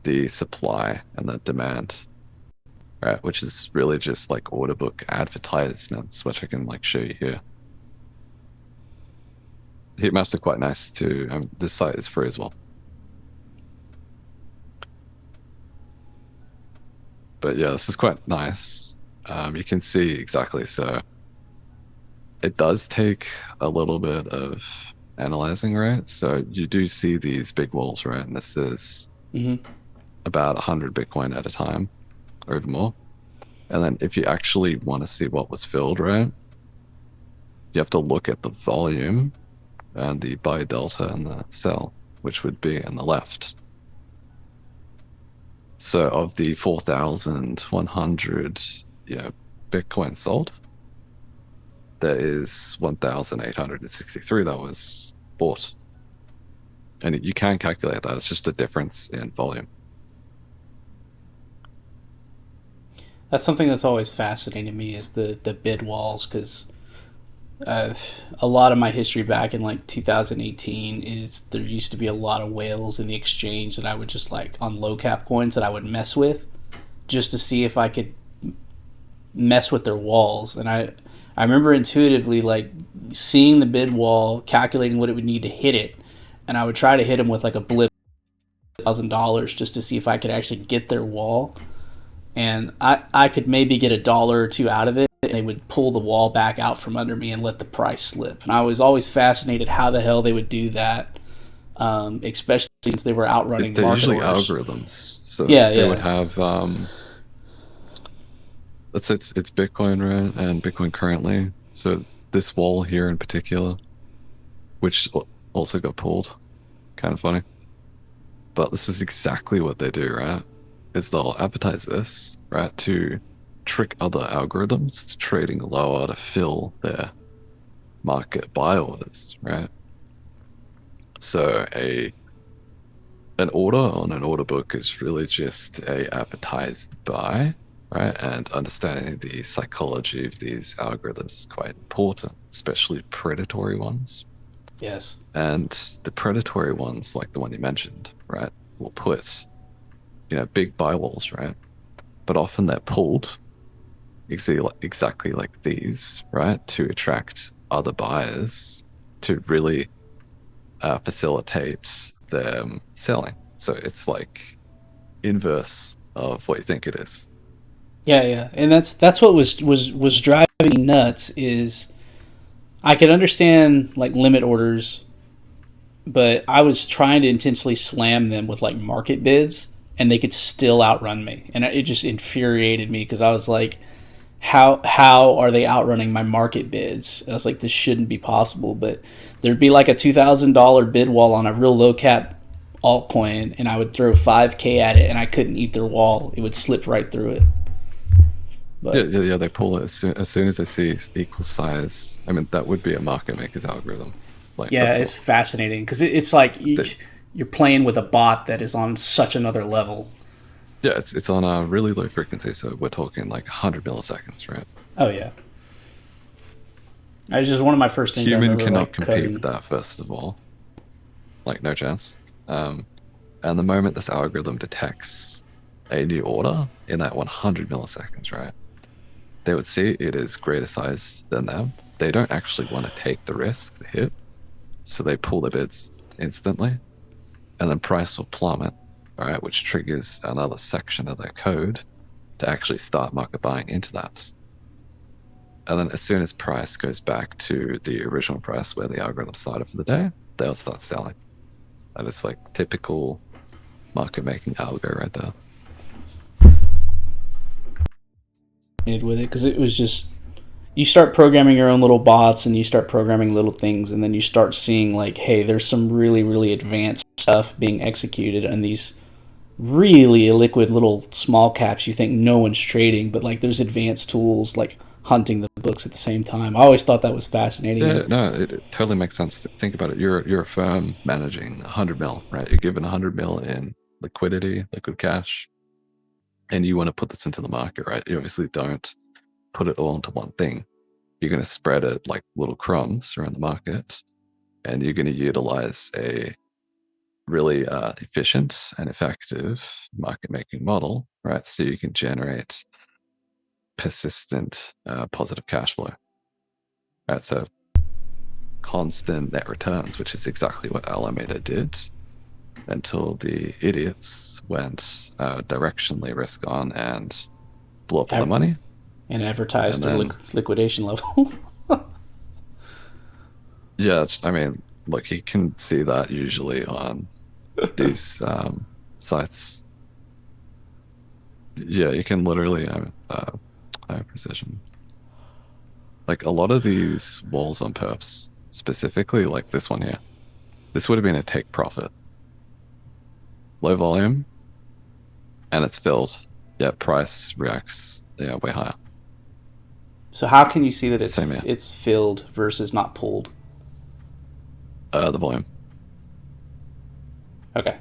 the supply and the demand, right? Which is really just like order book advertisements, which I can like show you here. Heat maps are quite nice too. This site is free as well. But yeah, this is quite nice. You can see exactly. So it does take a little bit of analyzing, right? So you do see these big walls, right? And this is Mm-hmm. about 100 Bitcoin at a time or even more. And then if you actually want to see what was filled, right, you have to look at the volume and the buy delta and the sell, which would be on the left. So of the 4,100, yeah, Bitcoin sold, there is 1,863 that was bought. And you can calculate that. It's just a difference in volume. That's something that's always fascinating me is the bid walls because uh, a lot of my history back in like 2018 is there used to be a lot of whales in the exchange that I would just like on low cap coins that I would mess with just to see if I could mess with their walls. And I remember intuitively like seeing the bid wall, calculating what it would need to hit it, and I would try to hit them with like a blip $1,000 just to see if I could actually get their wall. And I could maybe get $1 or two out of it. And they would pull the wall back out from under me and let the price slip. And I was always fascinated how the hell they would do that, especially since they were outrunning They're market usually orders. algorithms. So Yeah, they would yeah. have, let's say it's Bitcoin, right? And Bitcoin currently. So this wall here in particular, which also got pulled, kind of funny. But this is exactly what they do, right? Is they'll advertise this, right, to trick other algorithms to trading lower to fill their market buy orders, right? So a an order on an order book is really just a advertised buy, right? And understanding the psychology of these algorithms is quite important, especially predatory ones. Yes. And the predatory ones, like the one you mentioned, right, will put, big buy walls, right? But often they're pulled exactly like these, right, to attract other buyers to really facilitate them selling. So it's like inverse of what you think it is. Yeah, yeah, and that's what was driving me nuts. Is I could understand like limit orders, but I was trying to intentionally slam them with like market bids, and they could still outrun me, and it just infuriated me because I was like, how are they outrunning my market bids? I was like, this shouldn't be possible. But there'd be like a $2,000 bid wall on a real low cap altcoin, and I would throw 5K at it, and I couldn't eat their wall. It would slip right through it. Yeah, But yeah, yeah. They pull it as soon as they see equal size. I mean, that would be a market maker's algorithm. Like yeah, that's it's what fascinating because it's like they. you're playing with a bot that is on such another level. Yeah, it's on a really low frequency, so we're talking like 100 milliseconds, right? Oh yeah, it was just one of my first things I Human remember cannot like compete with coding. that, first of all. Like no chance. And the moment this algorithm detects a new order in that 100 milliseconds, right? They would see it is greater size than them. They don't actually want to take the risk, the hit, so they pull their bids instantly, and then price will plummet, all right, which triggers another section of their code to actually start market buying into that. And then as soon as price goes back to the original price where the algorithm started for the day, they'll start selling. And it's like typical market making algo right there. With it because it was just you start programming your own little bots and you start programming little things and then you start seeing like, hey, there's some really advanced stuff being executed on these really illiquid little small caps you think no one's trading, but like there's advanced tools like hunting the books at the same time. I always thought that was fascinating. Yeah, And no, it totally makes sense. Think about it. You're a firm managing 100 mil, right? You're given 100 mil in liquidity, liquid cash, and you want to put this into the market, right? You obviously don't put it all into one thing. You're going to spread it like little crumbs around the market, and you're going to utilize a really efficient and effective market making model, right? So you can generate persistent positive cash flow, right? So constant net returns, which is exactly what Alameda did until the idiots went directionally risk on and blew up all the money. and advertise And their then, liquidation level. yeah, I mean, look, you can see that usually on these sites. Yeah, you can literally high precision. Like a lot of these walls on perps, specifically like this one here, this would have been a take profit. Low volume, and it's filled. Yeah, price reacts, yeah, way higher. So how can you see that Same here. it's filled versus not pulled? The volume. Okay.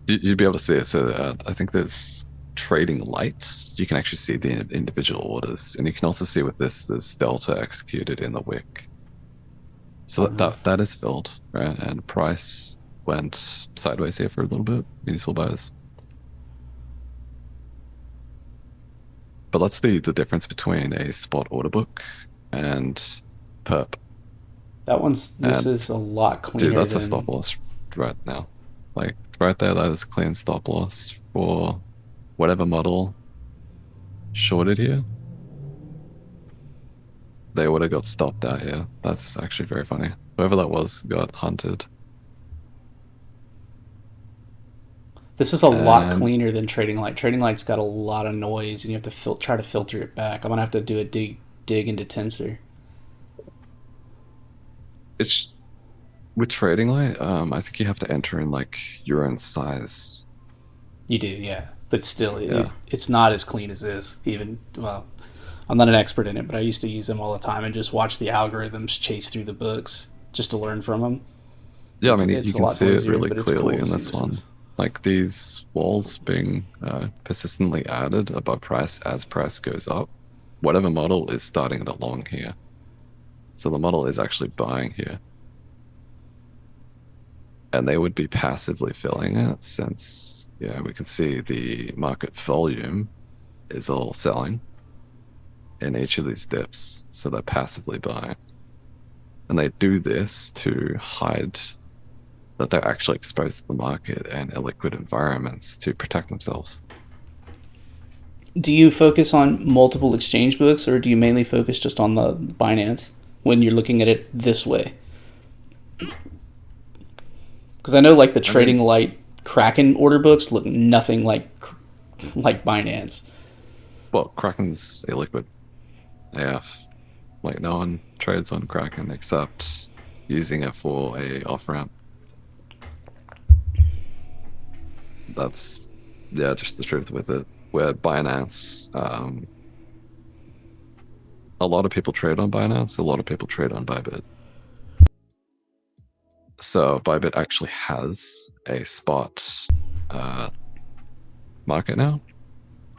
You'd be able to see it. So I think there's trading light. You can actually see the individual orders, and you can also see with this there's delta executed in the wick. So Uh-huh. that is filled, right? And price went sideways here for a little bit. Municipal buyers, but that's the difference between a spot order book and perp. This And is a lot dude, cleaner that's a stop than loss right now. Like right there, that is a clean stop loss for whatever model shorted here. They would have got stopped out here. That's actually very funny. Whoever that was got hunted. this is a lot And cleaner than Trading Light. Trading Light's got a lot of noise, and you have to try to filter it back. I'm gonna have to do a dig into Tensor. it's with trading light, I think you have to enter in like your own size. You do, yeah, but still, Yeah. it's not as clean as this. Even well, I'm not an expert in it, but I used to use them all the time and just watch the algorithms chase through the books just to learn from them. Yeah, I mean, you It's a can lot see it noisier, really but it's clearly cool to in see this this one. is. Like these walls being persistently added above price as price goes up. Whatever model is starting it along here. So the model is actually buying here. And they would be passively filling it since, yeah, we can see the market volume is all selling in each of these dips. So they're passively buying. And they do this to hide that they're actually exposed to the market and illiquid environments to protect themselves. Do you focus on multiple exchange books, or do you mainly focus just on the Binance when you're looking at it this way? Because I know like the I trading mean, light Kraken order books look nothing like Binance. well, Kraken's illiquid AF. Like no one trades on Kraken except using it for a off ramp. That's yeah, just the truth with it. Where Binance, a lot of people trade on Binance, a lot of people trade on Bybit. So Bybit actually has a spot uh, market now,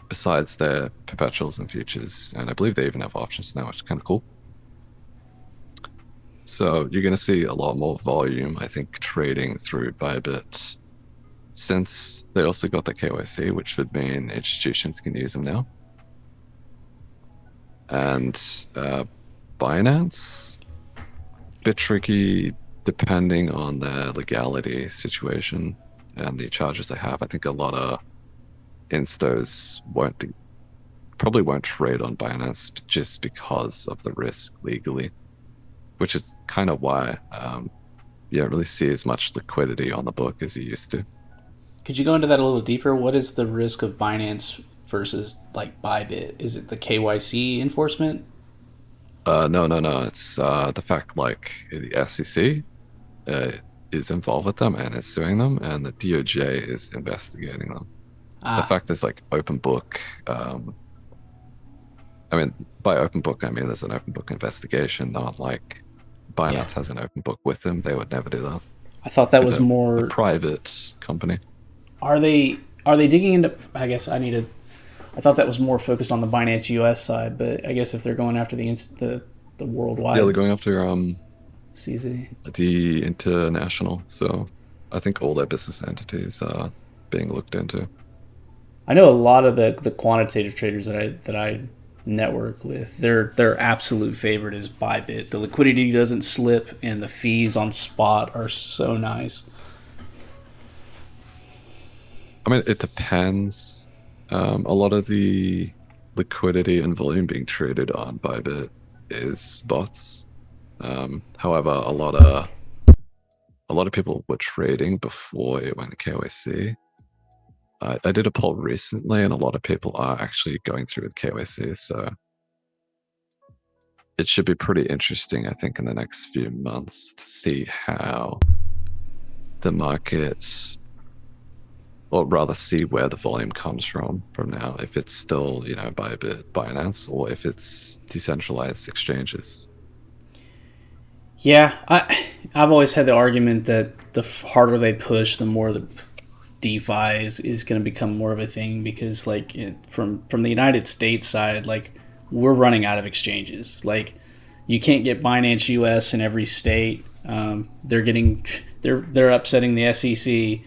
besides their perpetuals and futures, and I believe they even have options now, which is kind of cool. So you're going to see a lot more volume, I think, trading through Bybit since they also got the KYC, which would mean institutions can use them now. And Binance, bit tricky depending on their legality situation and the charges they have. I think a lot of instos probably won't trade on Binance just because of the risk legally, which is kind of why you don't really see as much liquidity on the book as you used to. Could you go into that a little deeper? What is the risk of Binance versus like Bybit? Is it the KYC enforcement? No, no, no. It's the fact like the SEC uh, is involved with them and is suing them, and the DOJ is investigating them. The Ah, fact there's like open book. I mean, by open book, I mean there's an open book investigation, not like yeah. Binance has an open book with them. They would never do that I thought that because was they're a more. private company. Are they digging into? I guess I need to. I thought that was more focused on the Binance US side, but I guess if they're going after the Yeah, they're worldwide going after CZ. the international. So I think all their business entities are being looked into. I know a lot of the quantitative traders that I network with. Their absolute favorite is Bybit. The liquidity doesn't slip, and the fees on spot are so nice. I mean, it depends. A lot of the liquidity and volume being traded on Bybit is bots. However, a lot of people were trading before it went to KYC. I did a poll recently, and a lot of people are actually going through with KYC. So it should be pretty interesting, I think, in the next few months to see how the market, or rather see where the volume comes from now, if it's still, Bybit, Binance, or if it's decentralized exchanges. Yeah, I've always had the argument that the harder they push, the more the DeFi is going to become more of a thing because like from the United States side, like we're running out of exchanges. Like you can't get Binance US in every state. They're upsetting the SEC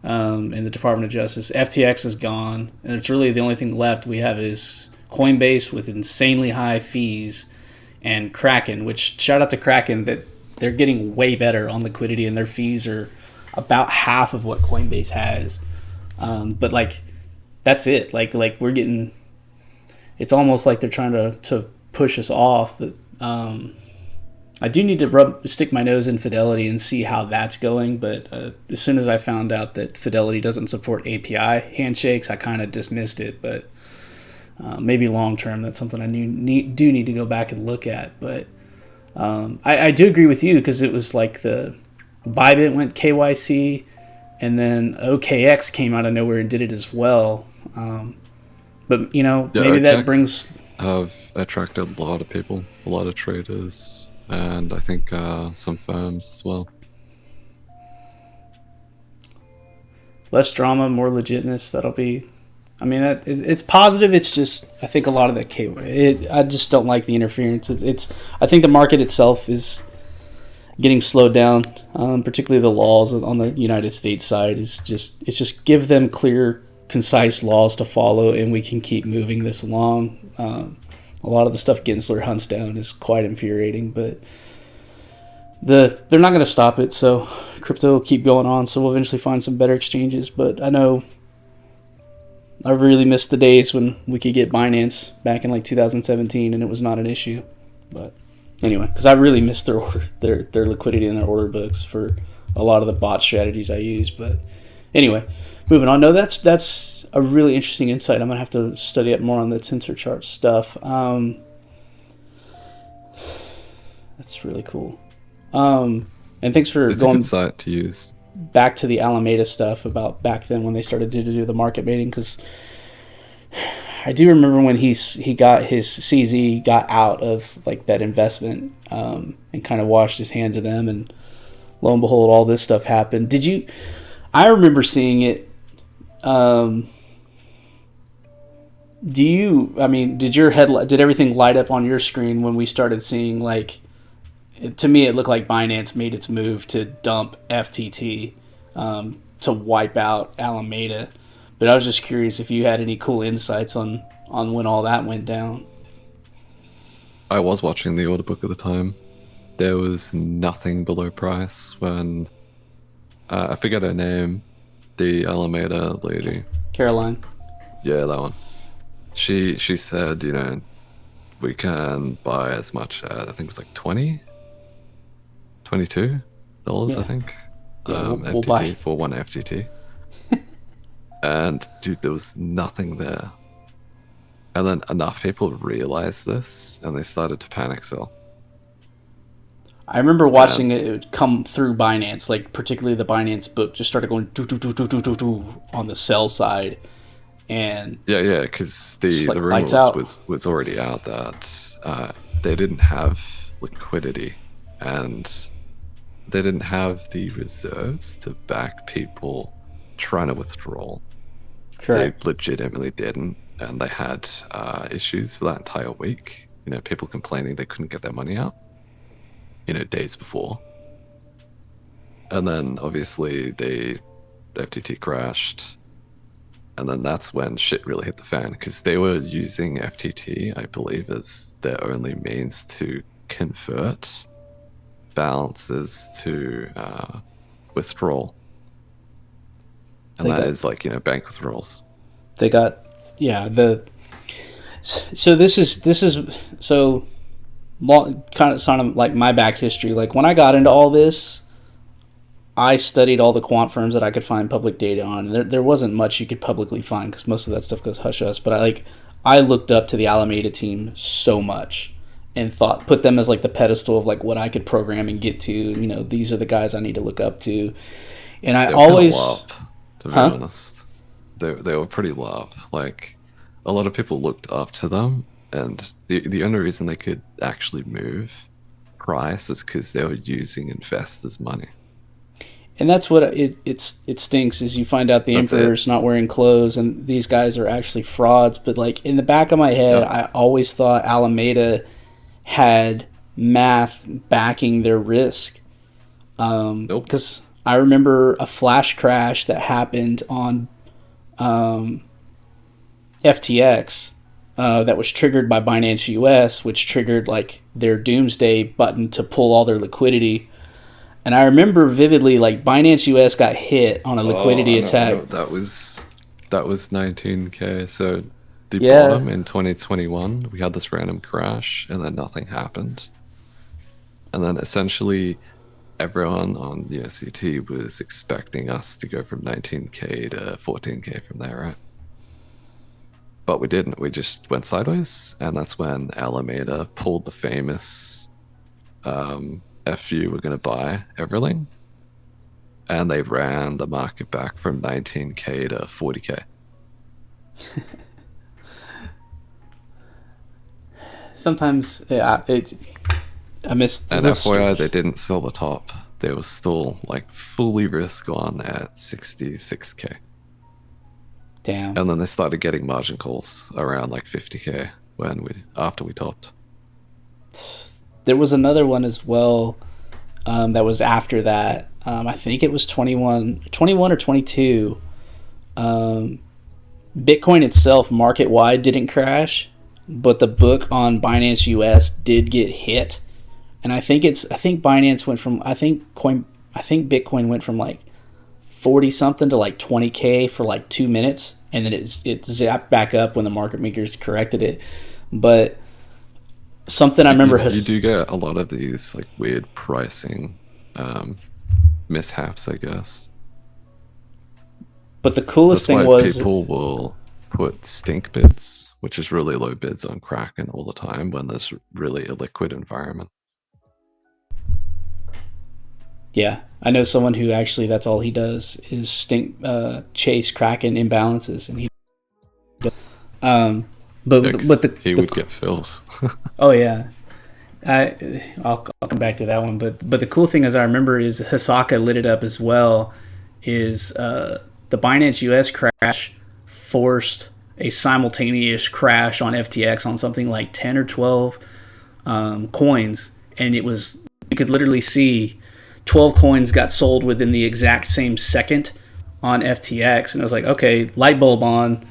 and the Department of Justice. FTX is gone, and it's really the only thing left we have is Coinbase with insanely high fees, and Kraken. Which shout out to Kraken that they're getting way better on liquidity, and their fees are about half of what Coinbase has. But like that's it. Like we're getting. It's almost like they're trying to push us off, but I do need to stick my nose in Fidelity and see how that's going. But as soon as I found out that Fidelity doesn't support API handshakes, I kind of dismissed it. But maybe long term, that's something I do need to go back and look at. But I do agree with you because it was like the Bybit went KYC, and then OKX came out of nowhere and did it as well. But Yeah, maybe that OKEx brings. have attracted a lot of people, a lot of traders, and I think some firms as well. less drama, more legitness. That'll be. I mean, it's positive. It's just I think a lot of that I just don't like the interference. I think the market itself is getting slowed down. Particularly the laws on the United States side it's just give them clear, concise laws to follow, and we can keep moving this along. A lot of the stuff Gensler hunts down is quite infuriating, but they're not going to stop it. So crypto will keep going on. So we'll eventually find some better exchanges. But I know I really missed the days when we could get Binance back in like 2017 and it was not an issue. But anyway, because I really missed their liquidity in their order books for a lot of the bot strategies I use. But anyway, moving on. No, that's a really interesting insight. I'm gonna have to study up more on the tensor chart stuff. That's really cool. And thanks for It's going a good site to use. back to the Alameda stuff about back then when they started to do the market mating, because I do remember when he got his CZ got out of like that investment and kind of washed his hands of them, and lo and behold, all this stuff happened. I remember seeing it. Did everything light up on your screen when we started seeing, like, to me it looked like Binance made its move to dump FTT to wipe out Alameda, but I was just curious if you had any cool insights on when all that went down. I was watching the order book at the time. There was nothing below price when I forget her name, the Alameda lady. Caroline. Yeah, that one. She said, we can buy as much as, I think it was like $22, Yeah. I think. Yeah, we'll FTT buy. for one FTT. And dude, there was nothing there. And then enough people realized this and they started to panic sell. I remember watching it would come through Binance, like particularly the Binance book just started going do do do do do do do on the sell side, and Yeah, because the like rumor lights out. was already out that they didn't have liquidity and they didn't have the reserves to back people trying to withdraw. Correct. They legitimately didn't, and they had issues for that entire week. People complaining they couldn't get their money out, days before. And then obviously the FTT crashed, and then that's when shit really hit the fan, because they were using FTT, I believe, as their only means to convert balances to withdrawal. And that is like, bank withdrawals. They got so this is so long, kind of like my back history. Like when I got into all this, I studied all the quant firms that I could find public data on. There wasn't much you could publicly find because most of that stuff goes hush hush. But I looked up to the Alameda team so much and put them as like the pedestal of like what I could program and get to. These are the guys I need to look up to. And I always, to be honest, they were pretty low. Like a lot of people looked up to them, and the only reason they could actually move price is because they were using investors' money. And that's what it stinks, is you find out the Emperor's not wearing clothes and these guys are actually frauds. But like in the back of my head, I always thought Alameda had math backing their risk. Because I remember a flash crash that happened on FTX that was triggered by Binance US, which triggered like their doomsday button to pull all their liquidity. And I remember vividly, like Binance US got hit on a liquidity attack. That was 19K. So the bottom in 2021, we had this random crash, and then nothing happened. And then essentially, everyone on CT was expecting us to go from 19K to 14K from there, right? But we didn't. We just went sideways, and that's when Alameda pulled the famous FU we're going to buy everything, and they ran the market back from 19K to 40K. Sometimes I miss. And FYI, they didn't sell the top. they were still like fully risk on at 66k. Damn. And then they started getting margin calls around like 50k when we after we topped. There was another one as well that was after that. I think it was 21 or 22. Um, Bitcoin itself, market wide, didn't crash, but the book on Binance US did get hit. And I think Binance went from, I think Bitcoin went from like 40 something to like 20K for like 2 minutes. And then it zapped back up when the market makers corrected it. But something I remember You do get a lot of these like weird pricing um, mishaps, I guess. but the coolest That's thing why was, people will put stink bids, which is really low bids on Kraken all the time when there's really a liquid environment. yeah, I know someone who actually that's all he does is chase Kraken imbalances, and he um, Yeah, but 'cause he would the get fills. oh yeah, I'll come back to that one. But the cool thing, as I remember, is Hisaka lit it up as well. Is the Binance US crash forced a simultaneous crash on FTX on something like 10 or 12 coins, and it was you could literally see 12 coins got sold within the exact same second on FTX, and I was like, okay, light bulb on.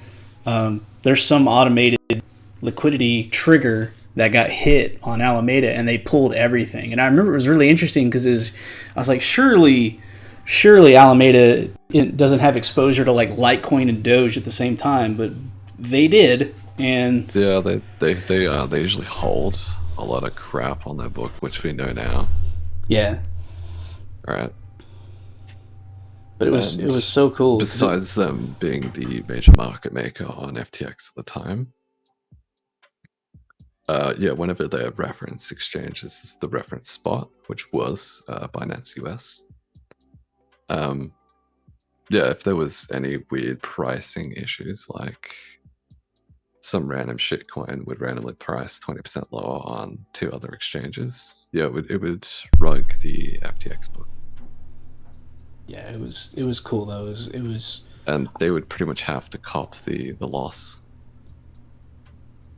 There's some automated liquidity trigger that got hit on Alameda, and they pulled everything. And I remember it was really interesting because I was like, surely Alameda doesn't have exposure to like Litecoin and Doge at the same time, but they did, and Yeah, they usually hold a lot of crap on their book, which we know now, yeah. right? But it And was so cool because besides them being the major market maker on FTX at the time, yeah, whenever they reference exchanges, the reference spot, which was Binance US. Um, yeah, if there was any weird pricing issues, like some random shitcoin would randomly price 20% lower on two other exchanges, yeah, it would rug the FTX book. yeah, it was cool though. It was And they would pretty much have to cop the loss.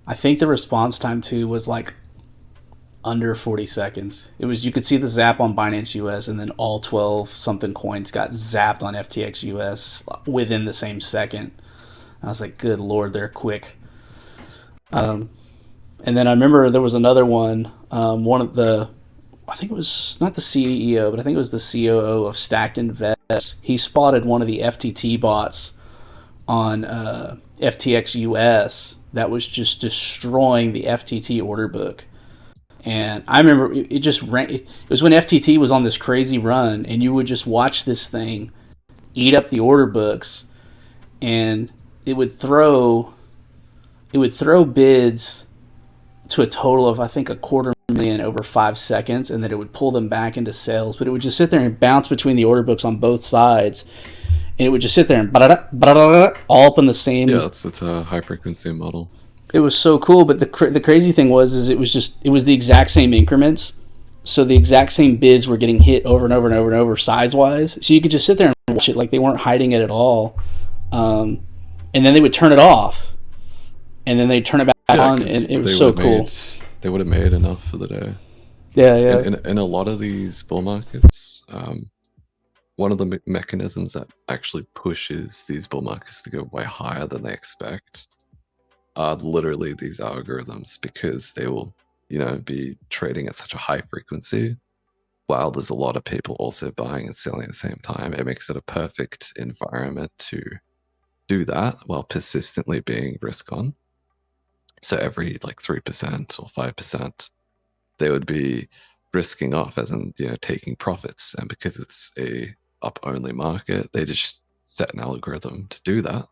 I think the response time too was like under 40 seconds. It was you could see the zap on Binance US, and then all 12 something coins got zapped on FTX US within the same second. I was like, good lord, they're quick. And then I remember there was another one. One of the I think it was not the CEO, but I think it was the COO of Stacked Invest. He spotted one of the FTT bots on FTX US that was just destroying the FTT order book. And I remember it just ran. It was when FTT was on this crazy run, and you would just watch this thing eat up the order books, and it would throw bids to a total of I think a quarter million over 5 seconds, and then it would pull them back into sales. But it would just sit there and bounce between the order books on both sides, and it would just sit there and all up in the same. Yeah, it's a high frequency model. It was so cool, but the crazy thing was it was the exact same increments, so the exact same bids were getting hit over and over and over and over size wise. So you could just sit there and watch it like they weren't hiding it at all, and then they would turn it off, and then they'd turn it back on, and it was so cool. They would have made enough for the day. Yeah, yeah. In a lot of these bull markets, one of the mechanisms that actually pushes these bull markets to go way higher than they expect are literally these algorithms, because they will, be trading at such a high frequency while there's a lot of people also buying and selling at the same time. It makes it a perfect environment to do that while persistently being risk on. So every like 3% or 5%, they would be risking off, as in taking profits. And because it's a up only market, they just set an algorithm to do that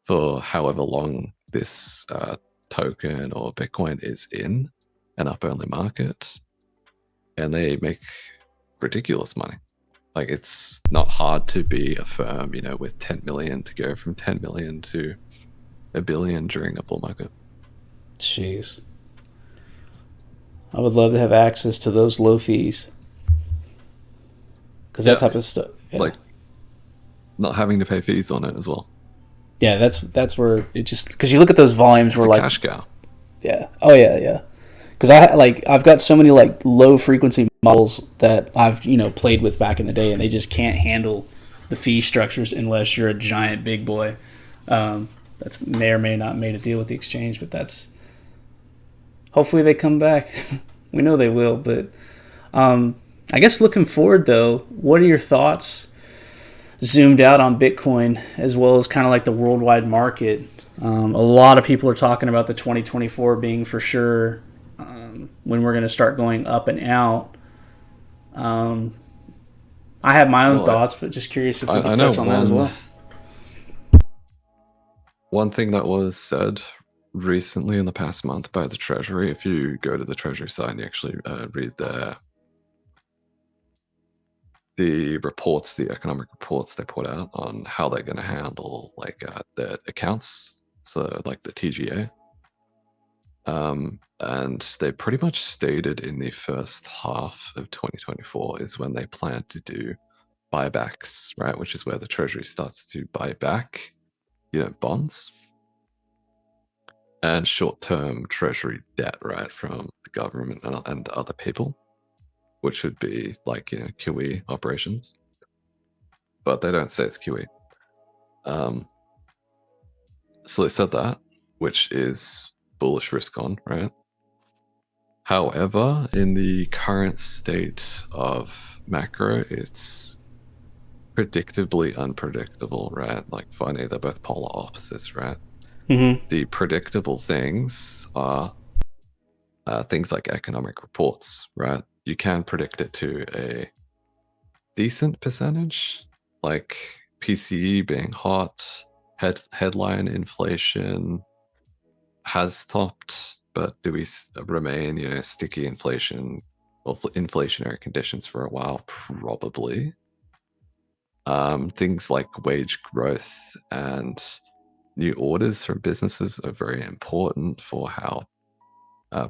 for however long this token or Bitcoin is in an up only market, and they make ridiculous money. Like, it's not hard to be a firm, with 10 million to go from 10 million to a billion during a bull market. Jeez, I would love to have access to those low fees. because that Yeah, type of stuff. Yeah, like not having to pay fees on it as well. yeah. That's where it just because you look at those volumes, It's where a like, cash cow. yeah, oh yeah, yeah. Because I've got so many like low frequency models that I've played with back in the day, and they just can't handle the fee structures unless you're a giant big boy. That's may or may not made a deal with the exchange, but that's hopefully they come back. We know they will, but I guess looking forward though, what are your thoughts zoomed out on Bitcoin as well as kind of like the worldwide market? A lot of people are talking about the 2024 being for sure when we're going to start going up and out. I have my own Well, thoughts, but just curious if we could I know touch on that as well. one thing that was said recently in the past month by the Treasury. If you go to the Treasury site and you actually read the reports, the economic reports they put out on how they're going to handle like their accounts, so like the TGA. And they pretty much stated in the first half of 2024 is when they plan to do buybacks, right? Which is where the Treasury starts to buy back, bonds and short-term Treasury debt, right, from the government and other people, which would be like QE operations, but they don't say it's QE. Um, so they said that, which is bullish risk on, right? However, in the current state of macro, it's predictably unpredictable, right? Like funny, they're both polar opposites, right? Mm-hmm. The predictable things are things like economic reports, right? You can predict it to a decent percentage, like PCE being hot, headline inflation has topped, but do we remain, sticky inflation or inflationary conditions for a while? Probably. Things like wage growth and new orders from businesses are very important for how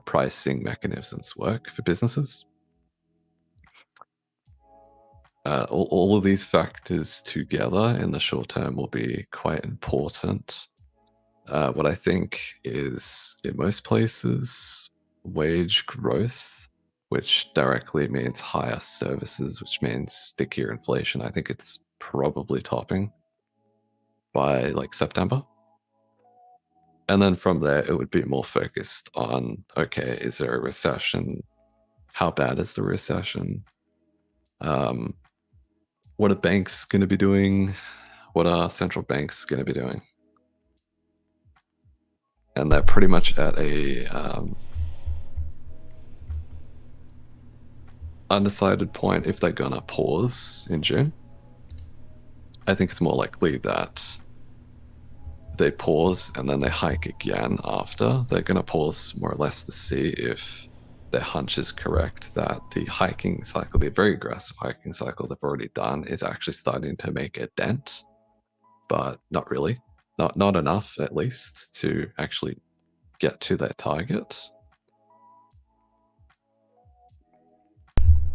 pricing mechanisms work for businesses. All of these factors together in the short term will be quite important. What I think is in most places, wage growth, which directly means higher services, which means stickier inflation. I think it's probably topping by like September. And then from there, it would be more focused on okay, is there a recession? How bad is the recession? Um, what are banks going to be doing? What are central banks going to be doing? And they're pretty much at a undecided point if they're going to pause in June. I think it's more likely that they pause and then they hike again after. They're going to pause more or less to see if their hunch is correct that the hiking cycle, the very aggressive hiking cycle they've already done, is actually starting to make a dent, but not really. Not enough, at least, to actually get to their target.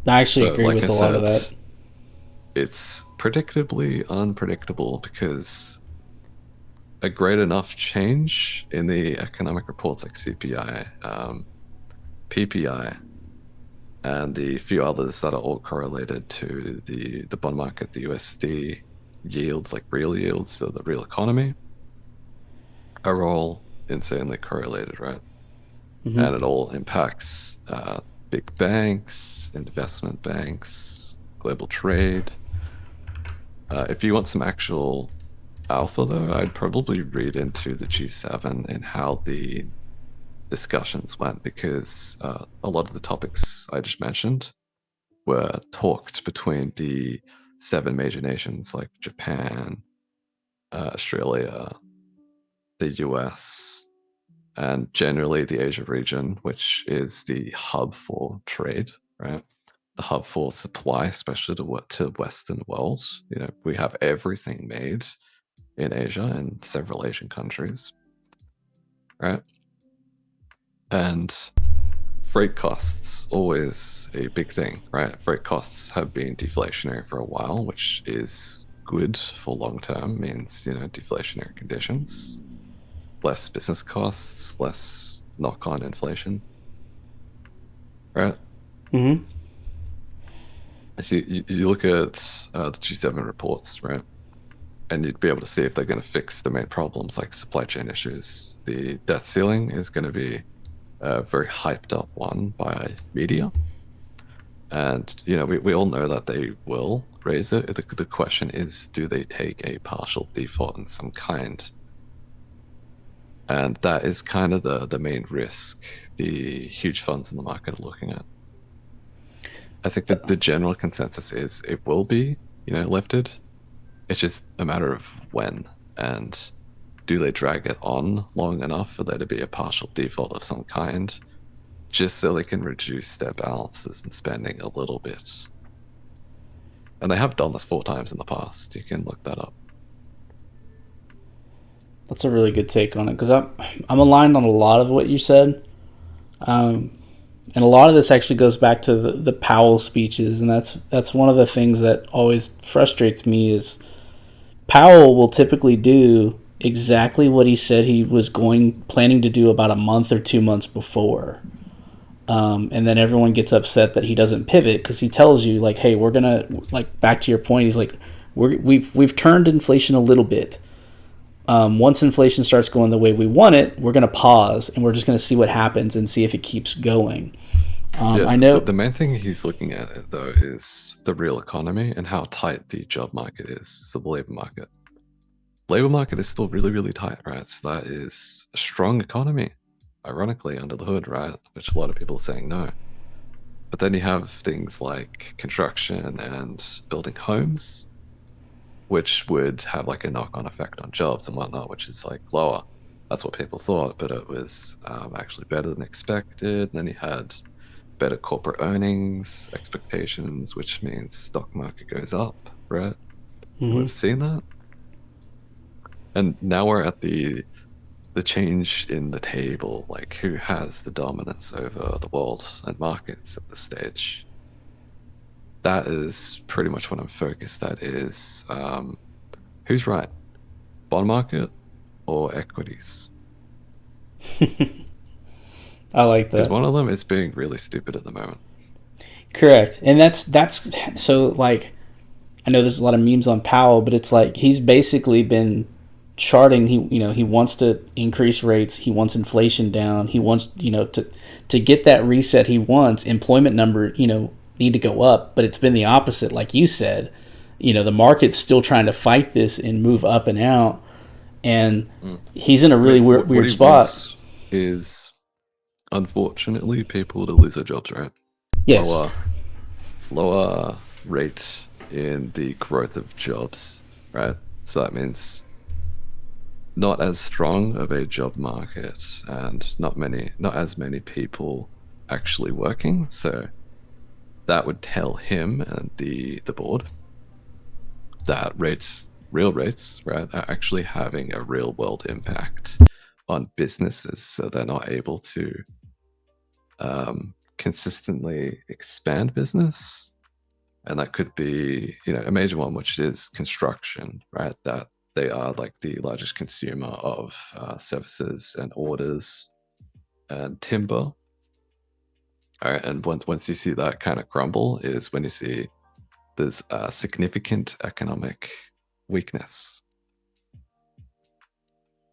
I actually So, agree like I with a lot of said, that. it's predictably unpredictable because a great enough change in the economic reports like CPI, PPI, and the few others that are all correlated to the bond market, the USD yields, like real yields, so the real economy, are all insanely correlated, right? Mm-hmm. And it all impacts big banks, investment banks, global trade. If you want some actual alpha, though, I'd probably read into the G7 and how the discussions went because a lot of the topics I just mentioned were talked between the seven major nations like Japan, Australia, the US, and generally the Asia region, which is the hub for trade, right? The hub for supply, especially to the Western world. We have everything made in Asia and several Asian countries, right? And freight costs always a big thing, right? Freight costs have been deflationary for a while, which is good for long term, means, deflationary conditions, less business costs, less knock on inflation, right? Mm-hmm. So you look at the G7 reports, right? And you'd be able to see if they're going to fix the main problems like supply chain issues. The debt ceiling is going to be a very hyped up one by media. And, we all know that they will raise it. The question is, do they take a partial default in some kind? And that is kind of the main risk the huge funds in the market are looking at. I think that the general consensus is it will be, lifted. It's just a matter of when. And do they drag it on long enough for there to be a partial default of some kind, just so they can reduce their balances and spending a little bit? And they have done this 4 times in the past. You can look that up. That's a really good take on it because I'm aligned on a lot of what you said, and a lot of this actually goes back to the Powell speeches, and that's one of the things that always frustrates me is Powell will typically do exactly what he said he was planning to do about a month or 2 months before. And then everyone gets upset that he doesn't pivot because he tells you like, "Hey, we're gonna like back to your point." He's like, we've turned inflation a little bit. Once inflation starts going the way we want it, we're gonna pause and we're just gonna see what happens and see if it keeps going. Yeah, I the, know. the main thing he's looking at, though, is the real economy and how tight the job market is. So the labor market. Labor market is still really, really tight, right? So that is a strong economy, ironically, under the hood, right? Which a lot of people are saying no. But then you have things like construction and building homes, which would have like a knock-on effect on jobs and whatnot, which is like lower. That's what people thought, but it was actually better than expected. And then you had better corporate earnings expectations, which means stock market goes up, right? And Mm-hmm. we've seen that. And now we're at the change in the table, like who has the dominance over the world and markets at this stage. That is pretty much what I'm focused at is who's right, bond market or equities? I like Because that. one of them is being really stupid at the moment. Correct, and that's so like I know there's a lot of memes on Powell, but it's like he's basically been charting. He wants to increase rates. He wants inflation down. He wants to get that reset. He wants employment number need to go up, but it's been the opposite, like you said. The market's still trying to fight this and move up and out, and Mm. he's in a I really mean, what weird he spot. wants is, unfortunately, people to lose their jobs, right? Yes. Lower, lower rate in the growth of jobs, right? So that means not as strong of a job market and not as many people actually working. So that would tell him and the board that real rates, right, are actually having a real world impact on businesses. So they're not able to consistently expand business. And that could be, a major one, which is construction, right? That they are like the largest consumer of services and orders and timber. All right, and once you see that kind of crumble, is when you see there's a significant economic weakness.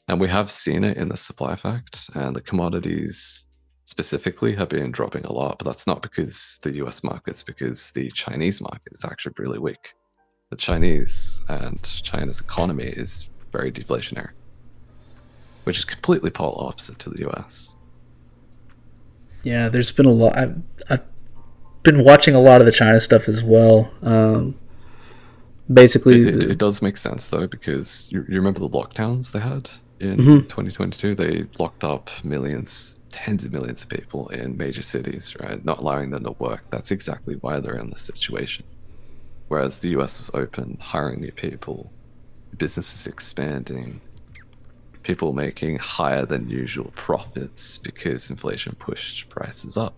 And we have seen it in the supply fact, and the commodities specifically have been dropping a lot. But that's not because the US market's because the Chinese market is actually really weak. The Chinese and China's economy is very deflationary, which is completely polar opposite to the US. Yeah, there's been a lot. I've been watching a lot of the China stuff as well. It, Basically, it, it does make sense though, because you remember the lockdowns they had in mhm. 2022? They locked up millions, tens of millions of people in major cities, right? Not allowing them to work. That's exactly why they're in this situation. Whereas the US was open, hiring new people, businesses expanding, people making higher than usual profits because inflation pushed prices up.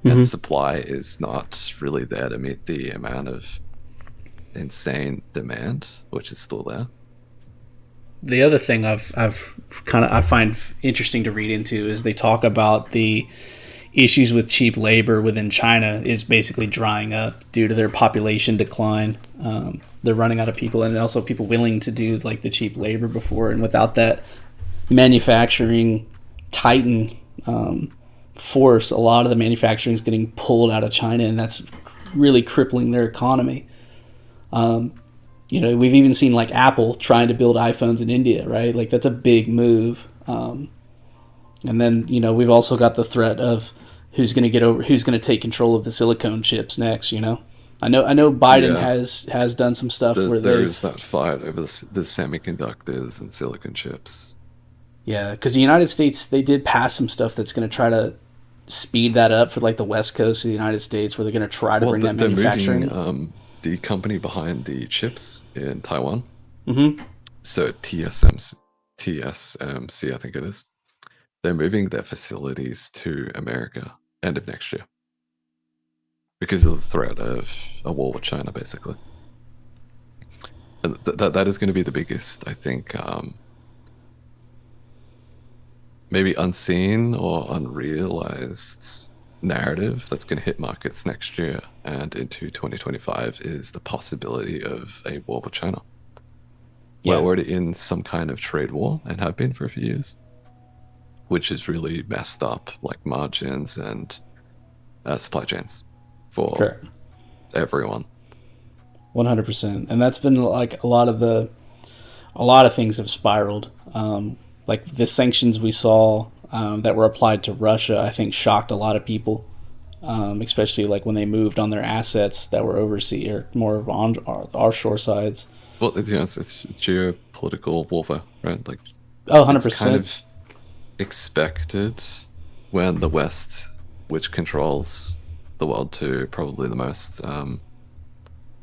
and Hmm. supply is not really there to meet the amount of insane demand, which is still there. The other thing I've kind of I find interesting to read into is they talk about the issues with cheap labor within China is basically drying up due to their population decline. They're running out of people, and also people willing to do like the cheap labor before, and without that manufacturing titan force, a lot of the manufacturing is getting pulled out of China, and that's really crippling their economy. We've even seen like Apple trying to build iPhones in India, right? Like that's a big move. And then we've also got the threat of who's going to take control of the silicone chips next. I know Biden Yeah, has done some stuff where there is they've that fight over the semiconductors and silicon chips. yeah, because the United States they did pass some stuff that's going to try to speed that up for like the West Coast of the United States, where they're going to try to Well, bring that they're moving manufacturing. the company behind the chips in Taiwan. Mm-hmm. So TSMC, I think it is. They're moving their facilities to America end of next year because of the threat of a war with China, basically. And that is going to be the biggest, I think, maybe unseen or unrealized narrative that's going to hit markets next year and into 2025 is the possibility of a war with China. We're Yeah, already in some kind of trade war and have been for a few years, which is really messed up like margins and supply chains for correct. everyone. 100%, and that's been like a lot of things have spiraled. Like the sanctions we saw that were applied to Russia, I think shocked a lot of people, especially like when they moved on their assets that were overseas or more on our shore sides. Well, it's geopolitical warfare, right? Like Oh, it's kind 100%. of expected when the West, which controls the world to probably the most out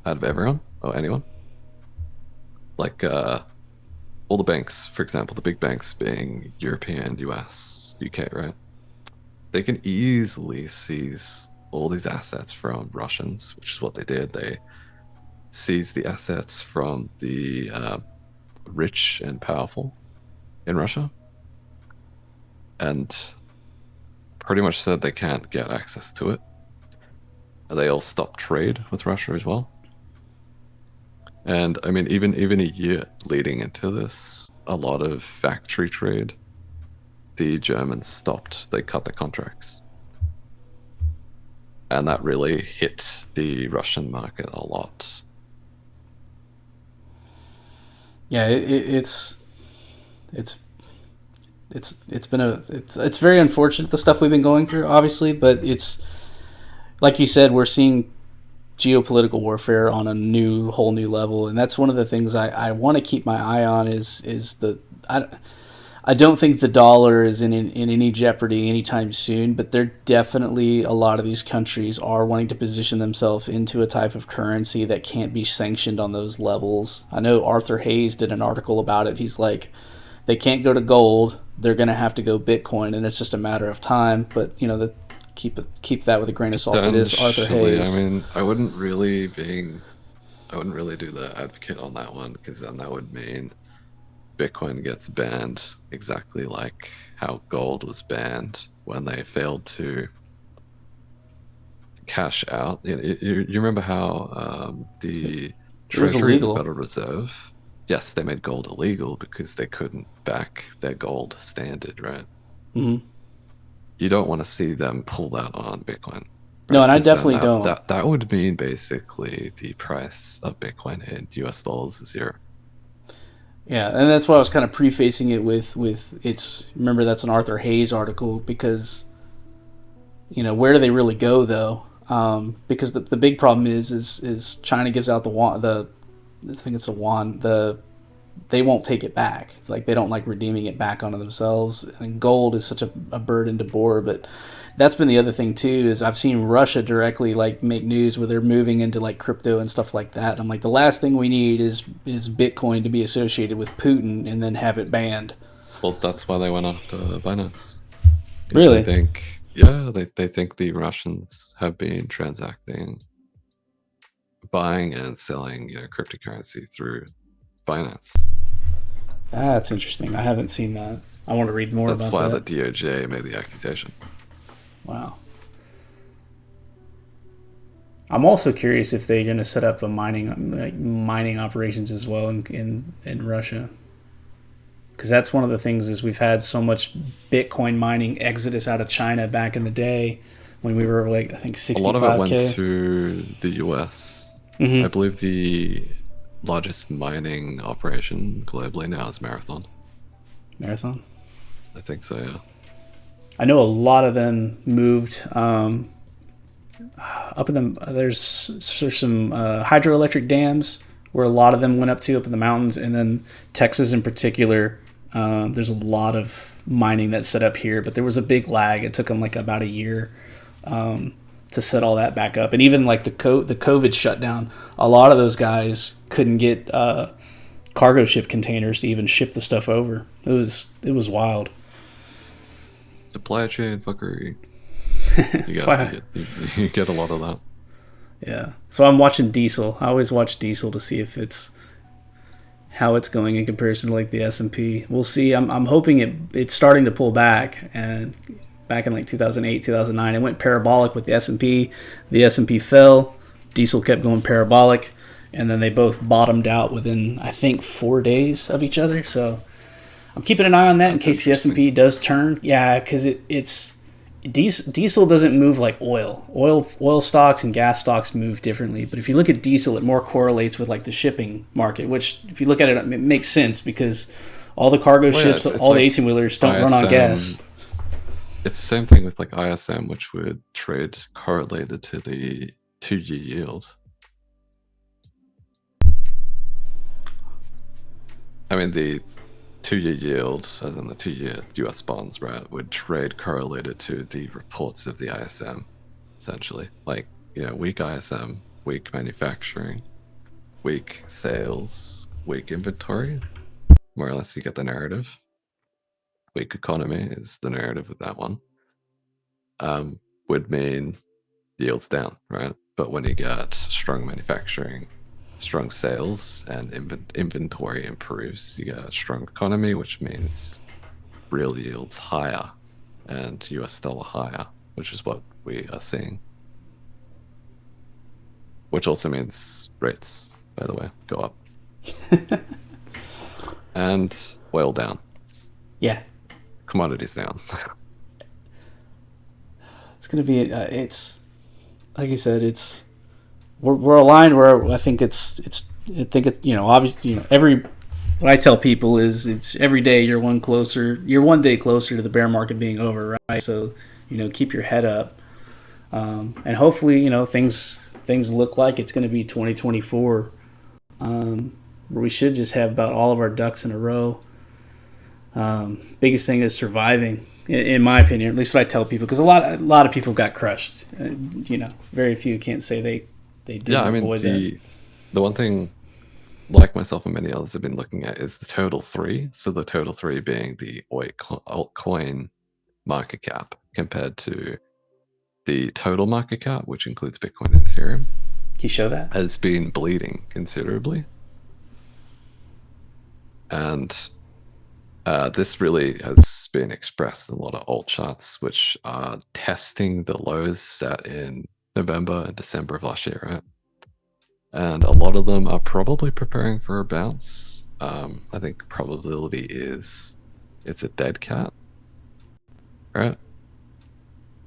of everyone or anyone, like all the banks, for example, the big banks being European, US, UK, right? They can easily seize all these assets from Russians, which is what they did. They seized the assets from the rich and powerful in Russia and pretty much said they can't get access to it. They all stopped trade with Russia as well. And I mean, even a year leading into this, a lot of factory trade, the Germans stopped. They cut the contracts. And that really hit the Russian market a lot. Yeah, it's it's been it's very unfortunate the stuff we've been going through, obviously, but it's like you said, we're seeing geopolitical warfare on a whole new level, and that's one of the things I want to keep my eye on is I don't think the dollar is in any jeopardy anytime soon, but they're definitely a lot of these countries are wanting to position themselves into a type of currency that can't be sanctioned on those levels. I know Arthur Hayes did an article about it. He's like, they can't go to gold; they're going to have to go Bitcoin, and it's just a matter of time. But keep that with a grain of salt. It is Arthur Essentially, I Hayes. mean, I wouldn't really do the advocate on that one because then that would mean Bitcoin gets banned exactly like how gold was banned when they failed to cash out. You remember how It, the it was Treasury and the illegal. Federal Reserve, yes, they made gold illegal because they couldn't back their gold standard, right? Hmm. You don't want to see them pull that on Bitcoin, No, right? and I Because then definitely that, don't. that that would mean basically the price of Bitcoin in US dollars is zero. Yeah, and that's why I was kind of prefacing it with it's remember that's an Arthur Hayes article because where do they really go though? Because the big problem is China gives out the yuan, I think it's a yuan, they won't take it back, like they don't like redeeming it back onto themselves, and gold is such a burden to bore. But that's been the other thing too is I've seen Russia directly like make news where they're moving into like crypto and stuff like that. I'm like, the last thing we need is Bitcoin to be associated with Putin and then have it banned. Well, that's why they went after Binance because they Really? think Yeah, they think the Russians have been transacting, buying and selling, cryptocurrency through Binance. That's interesting. I haven't seen that. I want to read more That's about why the that. DOJ made the accusation. Wow. I'm also curious if they're going to set up a mining operations as well in Russia, because that's one of the things is we've had so much Bitcoin mining exodus out of China back in the day when we were like I think A lot of it went 65K. to the US. I Mm-hmm. believe the largest mining operation globally now is Marathon. Marathon. I think so, yeah. I know a lot of them moved up in the. There's some hydroelectric dams where a lot of them went up in the mountains, and then Texas in particular. There's a lot of mining that's set up here, but there was a big lag. It took them like about a year to set all that back up, and even like the COVID shutdown, a lot of those guys couldn't get cargo ship containers to even ship the stuff over. It was wild. Supply chain fuckery. That's why. You get a lot of that. Yeah. So I'm watching Diesel. I always watch Diesel to see if it's how it's going in comparison to like the S&P. We'll see. I'm hoping it's starting to pull back, and back in like 2008, 2009 it went parabolic with the S&P. The S&P fell, Diesel kept going parabolic, and then they both bottomed out within I think 4 days of each other. So I'm keeping an eye on that in case the S&P does turn. Yeah, cuz it's diesel doesn't move like oil. Oil stocks and gas stocks move differently. But if you look at diesel, it more correlates with like the shipping market, which if you look at it, it makes sense because all the cargo ships, it's all the like 18 wheelers don't run on gas. It's the same thing with like ISM, which would trade correlated to the 2-year yield. I mean, the 2-year yield, as in the 2-year US bonds, right, would trade correlated to the reports of the ISM, essentially. Like, weak ISM, weak manufacturing, weak sales, weak inventory. More or less, you get the narrative. Weak economy is the narrative with that one. Would mean yields down, right? But when you get strong manufacturing, strong sales, and inventory improves, you get a strong economy, which means real yields higher and US dollar higher, which is what we are seeing. Which also means rates, by the way, go up. And oil down. Yeah. Commodities down. It's going to be, it's, like I said, we're aligned where I think obviously, what I tell people is it's every day you're one day closer to the bear market being over, right? So, keep your head up. And hopefully, things look like it's going to be 2024, where we should just have about all of our ducks in a row. Biggest thing is surviving, in my opinion, at least what I tell people, because a lot of people got crushed. Very few can't say they didn't avoid that. The one thing, like myself and many others have been looking at, is the total three. So the total three being the altcoin market cap compared to the total market cap, which includes Bitcoin and Ethereum. Can you show that? Has been bleeding considerably. And this really has been expressed in a lot of alt charts, which are testing the lows set in November and December of last year, right? And a lot of them are probably preparing for a bounce. I think probability is it's a dead cat, right?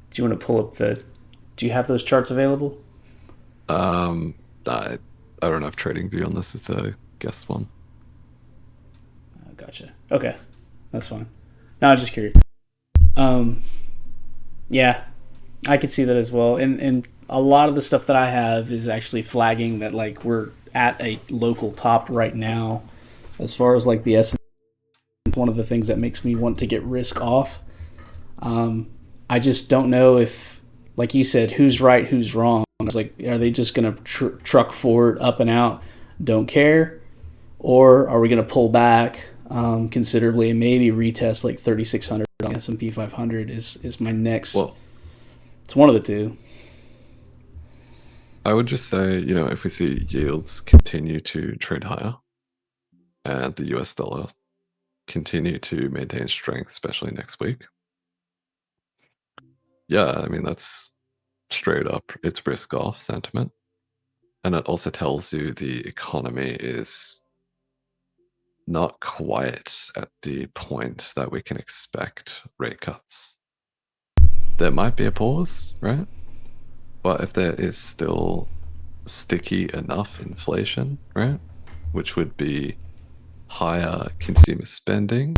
Do you want to pull up do you have those charts available? I don't have trading view on this. It's a guess one. Gotcha. Okay, that's fine. No, I was just curious. Yeah, I could see that as well. And a lot of the stuff that I have is actually flagging that like we're at a local top right now, as far as like the S. One of the things that makes me want to get risk off. I just don't know if, like you said, who's right, who's wrong. It's like, are they just going to truck forward, up and out, don't care? Or are we going to pull back considerably and maybe retest like 3,600 on S&P 500 is my next It's one of the two. I would just say, if we see yields continue to trade higher and the US dollar continue to maintain strength, especially next week, yeah, I mean, that's straight up, it's risk off sentiment. And it also tells you the economy is not quite at the point that we can expect rate cuts. There might be a pause, right? But if there is still sticky enough inflation, right, which would be higher consumer spending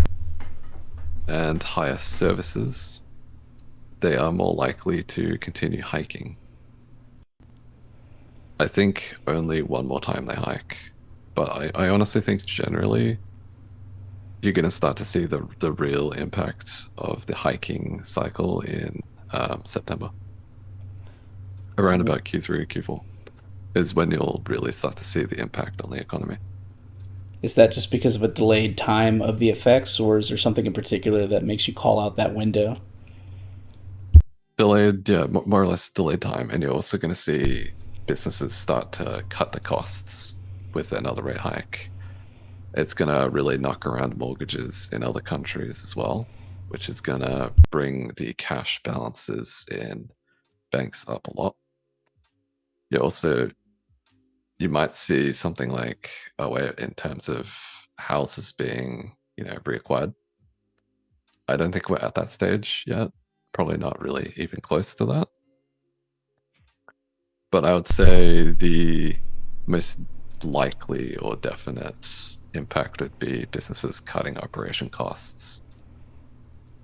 and higher services, they are more likely to continue hiking. I think only one more time they hike. But I honestly think generally you're going to start to see the real impact of the hiking cycle in September, around about Q3 or Q4, is when you'll really start to see the impact on the economy. Is that just because of a delayed time of the effects, or is there something in particular that makes you call out that window? Delayed, yeah, more or less delayed time. And you're also going to see businesses start to cut the costs with another rate hike. It's going to really knock around mortgages in other countries as well, which is going to bring the cash balances in banks up a lot. You might see something like, in terms of houses being, reacquired. I don't think we're at that stage yet. Probably not really even close to that. But I would say the most likely or definite impact would be businesses cutting operation costs.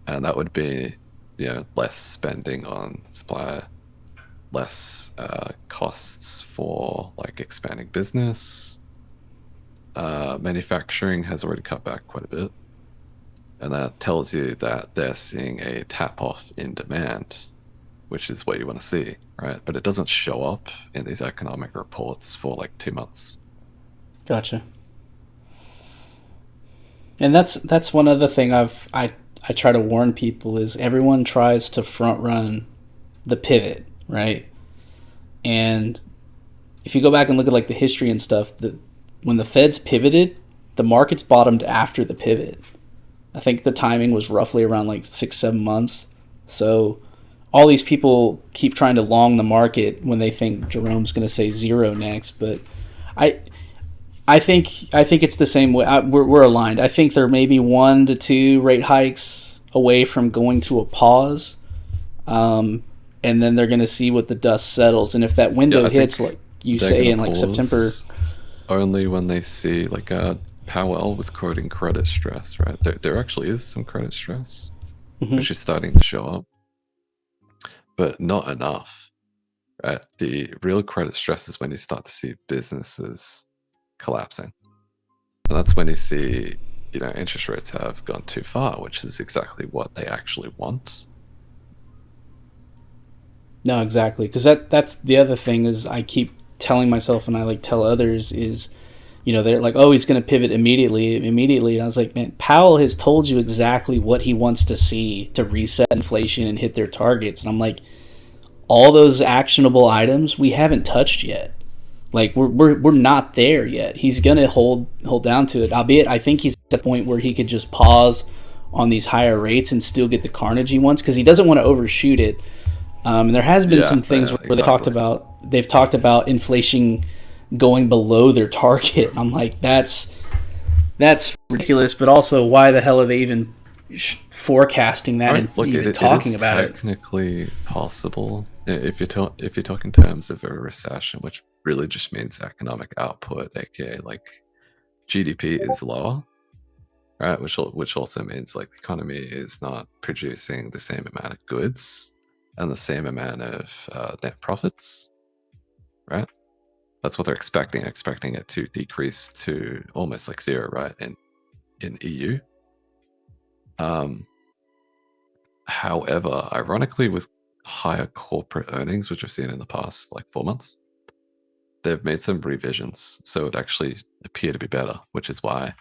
And that would be, less spending on supply, less costs for like expanding business. Manufacturing has already cut back quite a bit. And that tells you that they're seeing a tap off in demand, which is what you want to see, right? But it doesn't show up in these economic reports for like 2 months. Gotcha. And that's one other thing I try to warn people is everyone tries to front run the pivot, right? And if you go back and look at like the history and stuff, when the Feds pivoted, the markets bottomed after the pivot. I think the timing was roughly around like 6-7 months. So all these people keep trying to long the market when they think Jerome's going to say zero next, but I I think it's the same way. We're aligned. I think there may be 1 to 2 rate hikes away from going to a pause, and then they're going to see what the dust settles. And if that Yeah, window I hits, think like you they're say, gonna in like September. pause only when they see like Powell was quoting credit stress, right? There actually is some credit stress, Mhm. which is starting to show up, but not enough. Right? The real credit stress is when you start to see businesses collapsing. And that's when you see, interest rates have gone too far, which is exactly what they actually want. No, exactly. Because that's the other thing is I keep telling myself and I like tell others is, they're like, oh, he's going to pivot immediately. And I was like, man, Powell has told you exactly what he wants to see to reset inflation and hit their targets. And I'm like, all those actionable items we haven't touched yet. Like we're not there yet. He's gonna hold down to it. Albeit, I think he's at the point where he could just pause on these higher rates and still get the carnage he wants because he doesn't want to overshoot it. And there has been Yeah, some things where exactly. they've talked about inflation going below their target. I'm like, that's ridiculous. But also, why the hell are they even forecasting All that right, and look, even it is talking about it? technically possible if you talk in terms of a recession, which really just means economic output, aka like GDP is lower, right? Which also means like the economy is not producing the same amount of goods and the same amount of net profits, right? That's what they're expecting it to decrease to almost like zero, right? In EU. Um, However, ironically, with higher corporate earnings, which I've seen in the past like 4 months, they've made some revisions. So it actually appear to be better, which is why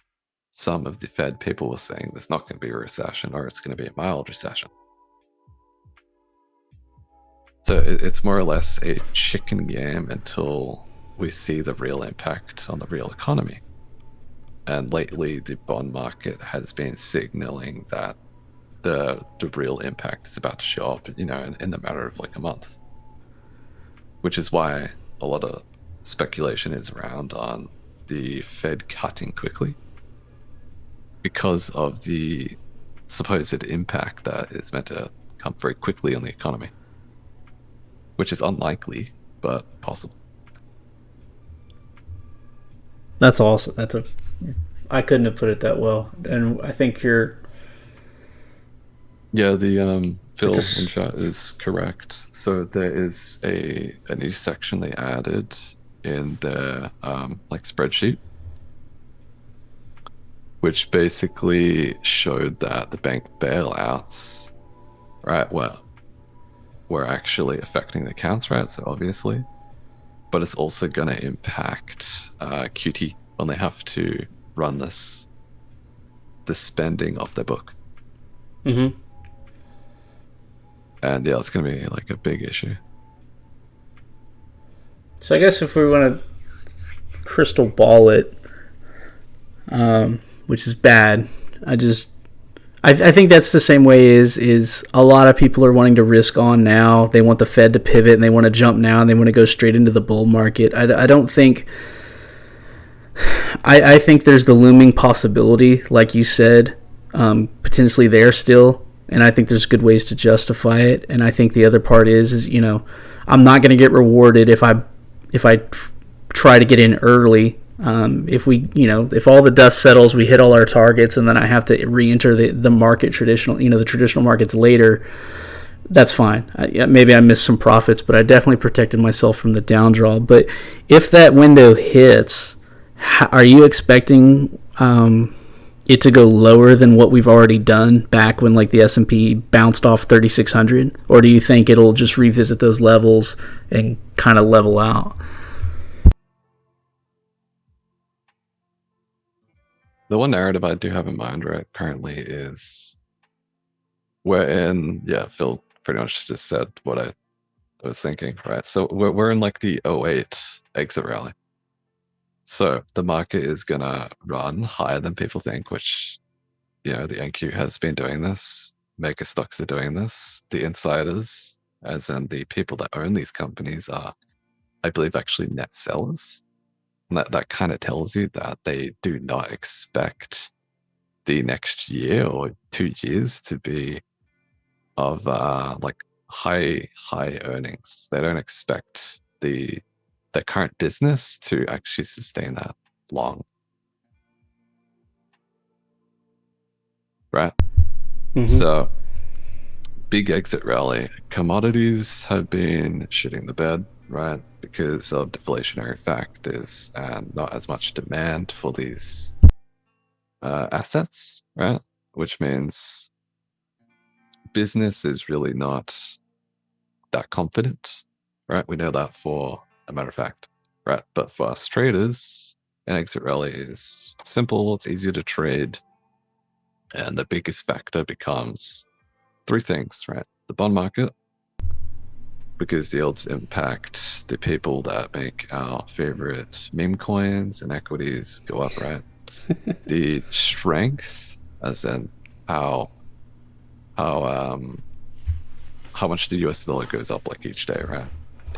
some of the Fed people were saying there's not going to be a recession or it's going to be a mild recession. So it's more or less a chicken game until we see the real impact on the real economy. And lately, the bond market has been signaling that the real impact is about to show up, in the matter of like a month, which is why a lot of speculation is around on the Fed cutting quickly because of the supposed impact that is meant to come very quickly on the economy, which is unlikely but possible. That's awesome. I couldn't have put it that well, and I think Yeah, the it's Phil in chat is correct. So there is a new section they added in their like spreadsheet, which basically showed that the bank bailouts, right, well, were actually affecting the accounts, right? So obviously, but it's also going to impact QT when they have to run the spending of their book. hmm And yeah, it's going to be like a big issue. So I guess if we want to crystal ball it, which is bad, I think that's the same way is a lot of people are wanting to risk on now. They want the Fed to pivot and they want to jump now and they want to go straight into the bull market. I don't think. I think there's the looming possibility, like you said, potentially there still, and I think there's good ways to justify it. And I think the other part is I'm not going to get rewarded if I try to get in early. If all the dust settles, we hit all our targets, and then I have to re-enter the market the traditional markets later. That's fine. Maybe I missed some profits, but I definitely protected myself from the down draw. But if that window hits, are you expecting it to go lower than what we've already done back when like the S&P bounced off 3,600, or do you think it'll just revisit those levels and kind of level out? The one narrative I do have in mind right currently is wherein, yeah, Phil pretty much just said what I was thinking, right? So we're in like the '08 exit rally. So the market is gonna run higher than people think, which the NQ has been doing this. Maker stocks are doing this. The insiders, as in the people that own these companies, are, I believe, actually net sellers. And that kind of tells you that they do not expect the next year or 2 years to be of like high earnings. They don't expect the current business to actually sustain that long, right? Mm-hmm. So big exit rally. Commodities have been shitting the bed, right? Because of deflationary factors and not as much demand for these assets, right? Which means business is really not that confident, right? We know that for a matter of fact, right? But for us traders, an exit rally is simple, it's easier to trade. And the biggest factor becomes three things, right? The bond market, because yields impact the people that make our favorite meme coins and equities go up, right? The strength, as in how how how much the US dollar goes up like each day, right?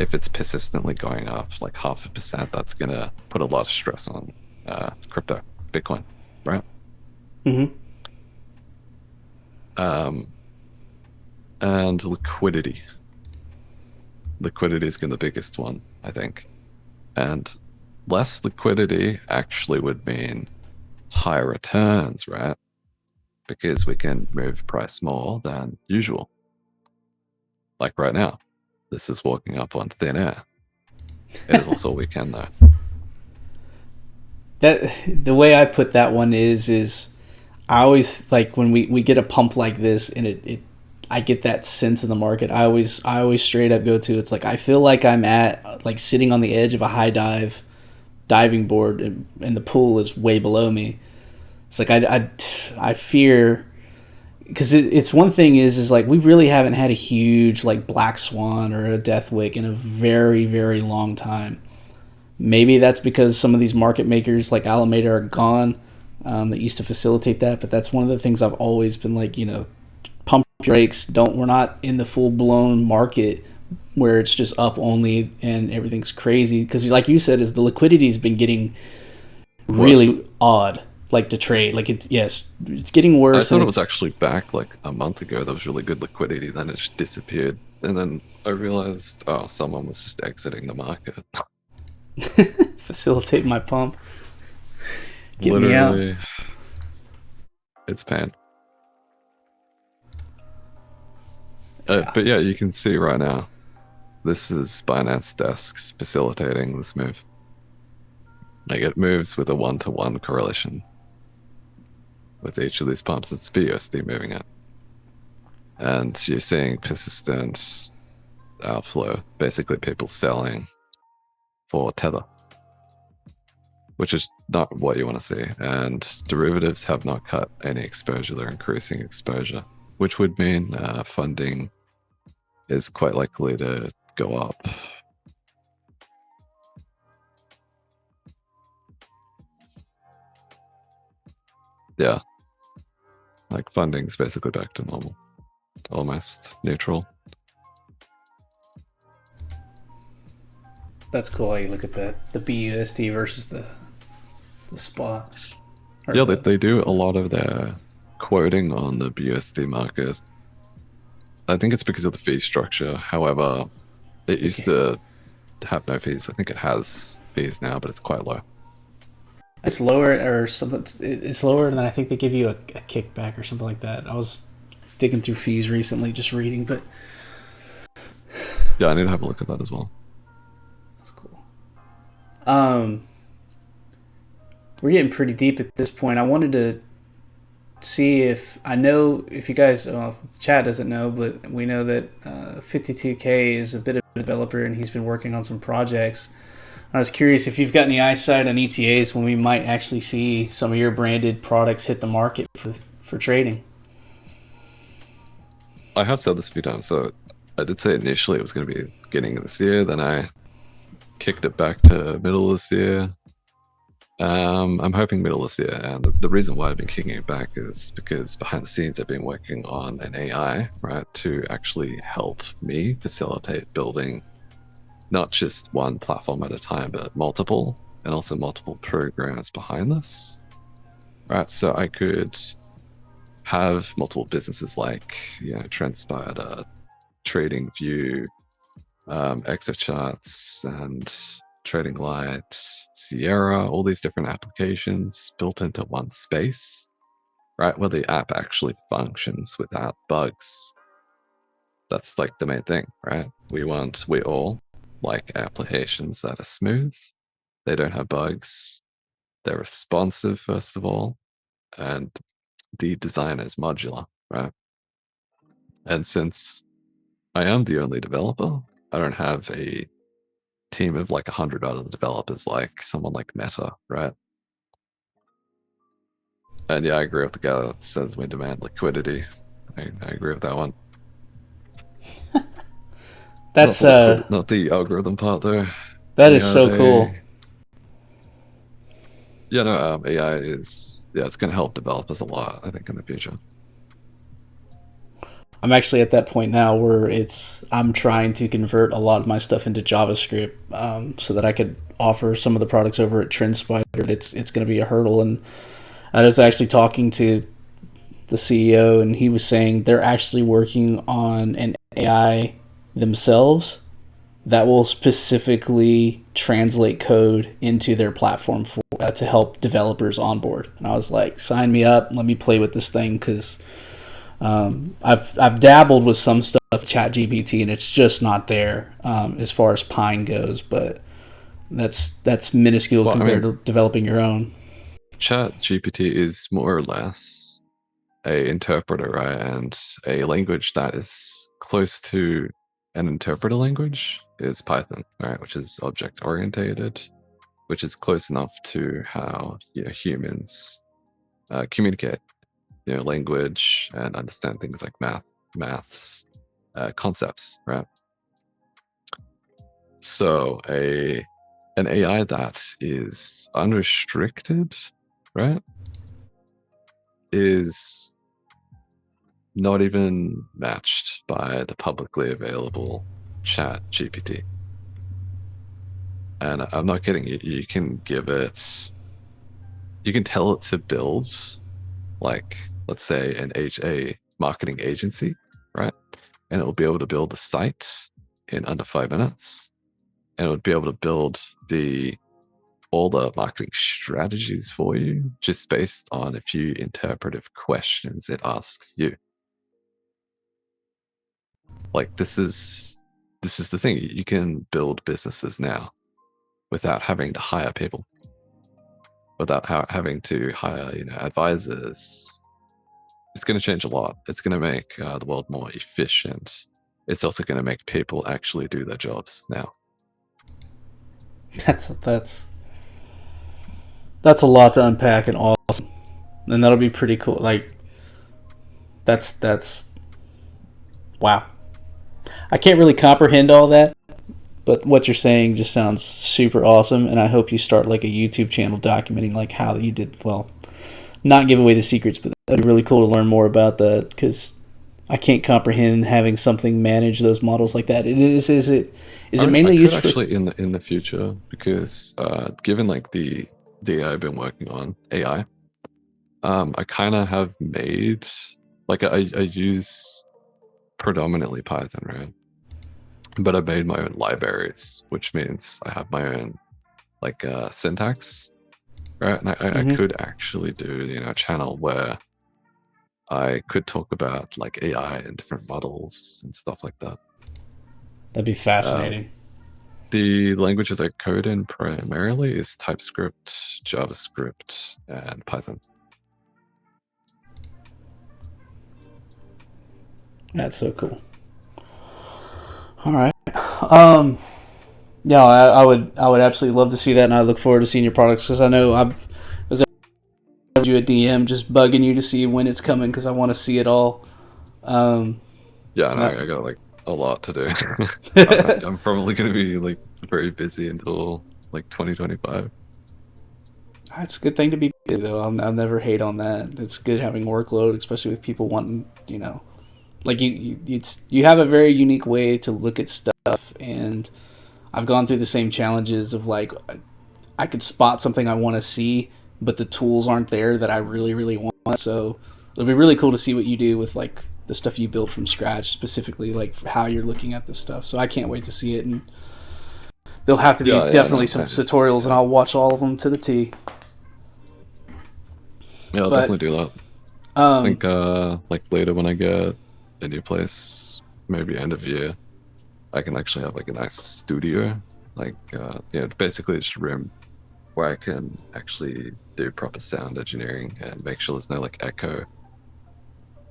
If it's persistently going up like 0.5%, that's gonna put a lot of stress on crypto, Bitcoin, right? Mm-hmm. And liquidity. Liquidity is going to be the biggest one, I think. And less liquidity actually would mean higher returns, right? Because we can move price more than usual. Like right now, this is walking up on thin air. It is also a weekend though. That the way I put that one is I always like when we get a pump like this and it I get that sense in the market. I always straight up go to it's like I feel like I'm at like sitting on the edge of a high diving board and the pool is way below me. It's like I fear because it's one thing is like we really haven't had a huge like Black Swan or a Deathwick in a very very long time. Maybe that's because some of these market makers like Alameda are gone, that used to facilitate that. But that's one of the things I've always been like, pump your brakes. Don't We're not in the full blown market where it's just up only and everything's crazy. Because like you said, is the liquidity's been getting Worse. really odd, like to trade. Like it's getting I worse, and thought it was it's actually back like a month ago. There was really good liquidity, then it just disappeared. And then I realized, oh, someone was just exiting the market. facilitate my pump. Get me out. Literally, it's pain. Yeah, But yeah, you can see right now, this is Binance desks facilitating this move. Like it moves with a 1-to-1 correlation with each of these pumps. It's BUSD moving it. And you're seeing persistent outflow, basically people selling for Tether, which is not what you want to see. And derivatives have not cut any exposure, they're increasing exposure, which would mean funding is quite likely to go up. Yeah, like funding's basically back to normal, almost neutral. that's cool. How you look at the BUSD versus the spot or Yeah, the they do a lot of their quoting on the BUSD market. I think it's because of the fee structure. However, it used okay. to have no fees. I think it has fees now, but it's quite low. It's lower or something. It's lower, and then I think they give you a kickback or something like that. I was digging through fees recently, just reading, but Yeah, I need to have a look at that as well. that's cool. Um, we're getting pretty deep at this point. I wanted to see if I know if you guys, well, the chat doesn't know, but we know that 52K is a bit of a developer, and he's been working on some projects. I was curious if you've got any eyesight on ETAs when we might actually see some of your branded products hit the market for trading. I have said this a few times. So I did say initially it was going to be beginning of this year. Then I kicked it back to middle of this year. I'm hoping middle of this year. And the reason why I've been kicking it back is because behind the scenes, I've been working on an AI, right, to actually help me facilitate building not just one platform at a time, but multiple, and also multiple programs behind this, right? So I could have multiple businesses like, Transpired, Trading View, ExoCharts, and Trading Light, Sierra, all these different applications built into one space, right? Where the app actually functions without bugs. That's like the main thing, right? We all like applications that are smooth, they don't have bugs, they're responsive, first of all, and the design is modular, right? And since I am the only developer, I don't have a team of like 100 other developers like someone like Meta, right? And yeah, I agree with the guy that says we demand liquidity. I agree with that one. Not That's the liquid, not the algorithm part though. that We is have so cool. AI is, yeah, it's going to help developers a lot, I think, in the future. I'm actually at that point now where I'm trying to convert a lot of my stuff into JavaScript, so that I could offer some of the products over at TrendSpider. It's going to be a hurdle, and I was actually talking to the CEO, and he was saying they're actually working on an AI themselves that will specifically translate code into their platform to help developers onboard. And I was like, sign me up, let me play with this thing, because I've dabbled with some stuff, Chat GPT, and it's just not there, as far as Pine goes. But that's minuscule Well, I compared mean, to developing your own. Chat GPT is more or less a interpreter, right? And a language that is close to an interpreter language is Python, right? Which is object orientated, which is close enough to how humans communicate. language and understand things like maths concepts, right? So an AI that is unrestricted, right, is not even matched by the publicly available chat GPT. And I'm not kidding. You can you can tell it to build, like, let's say a marketing agency, right? And it will be able to build a site in under 5 minutes, and it would be able to build all the marketing strategies for you just based on a few interpretive questions it asks you. Like, this is the thing. You can build businesses now without having to hire people, without having to hire advisors. It's going to change a lot. It's going to make the world more efficient. It's also going to make people actually do their jobs now. That's that's a lot to unpack and awesome, and that'll be pretty cool. Like that's wow. I can't really comprehend all that, but what you're saying just sounds super awesome, and I hope you start like a YouTube channel documenting like how you did. Well, not give away the secrets, but that'd be really cool to learn more about that because I can't comprehend having something manage those models like that. Is it I mainly could used for? actually in the future, because given like the AI I've been working on AI, I kind of have made, like, I use predominantly Python, right? But I made my own libraries, which means I have my own like syntax, right? And I Mm-hmm. could actually do a channel where I could talk about like AI and different models and stuff like that. That'd be Uh, fascinating. the languages I code in primarily is TypeScript, JavaScript, and Python. That's so cool. All right. Um, yeah, I would absolutely love to see that, and I look forward to seeing your products because I know I've was you a DM just bugging you to see when it's coming because I want to see it all. Um, Yeah, and and I got like a lot to do. I, I'm probably going to be like very busy until like 2025. it's a good thing to be busy though. I'll never hate on that. It's good having workload, especially with people wanting like you have a very unique way to look at stuff, and I've gone through the same challenges of like I could spot something I want to see, but the tools aren't there that I really want. So it'll be really cool to see what you do with like the stuff you build from scratch, specifically like how you're looking at this stuff. So I can't wait to see it, and there'll have to be Yeah, definitely no, some tutorials, and yeah, I'll watch all of them to the T. yeah, I'll But definitely do that. I um, think like later when I get a new place, maybe end of year, I can actually have like a nice studio, like it's basically just a room where I can actually do proper sound engineering and make sure there's no like echo,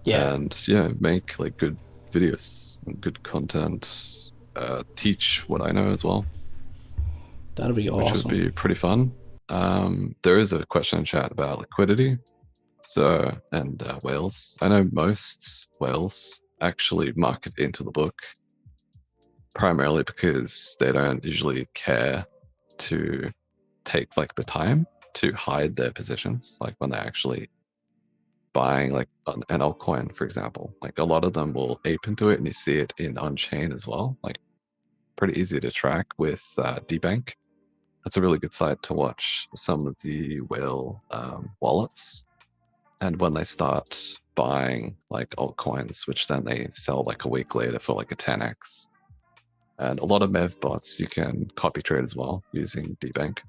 yeah, and yeah, make like good videos and good content, teach what I know as well, that'll be which would awesome. be pretty fun. There is a question in chat about liquidity. So, and whales. I know most whales actually market into the book primarily because they don't usually care to take like the time to hide their positions. Like when they're actually buying like an altcoin, for example, like a lot of them will ape into it and you see it in on chain as well. Like pretty easy to track with dbank. That's a really good site to watch some of the whale wallets. And when they start buying like altcoins, which then they sell like a week later for like a 10x. And a lot of Mev bots you can copy trade as well using dbank.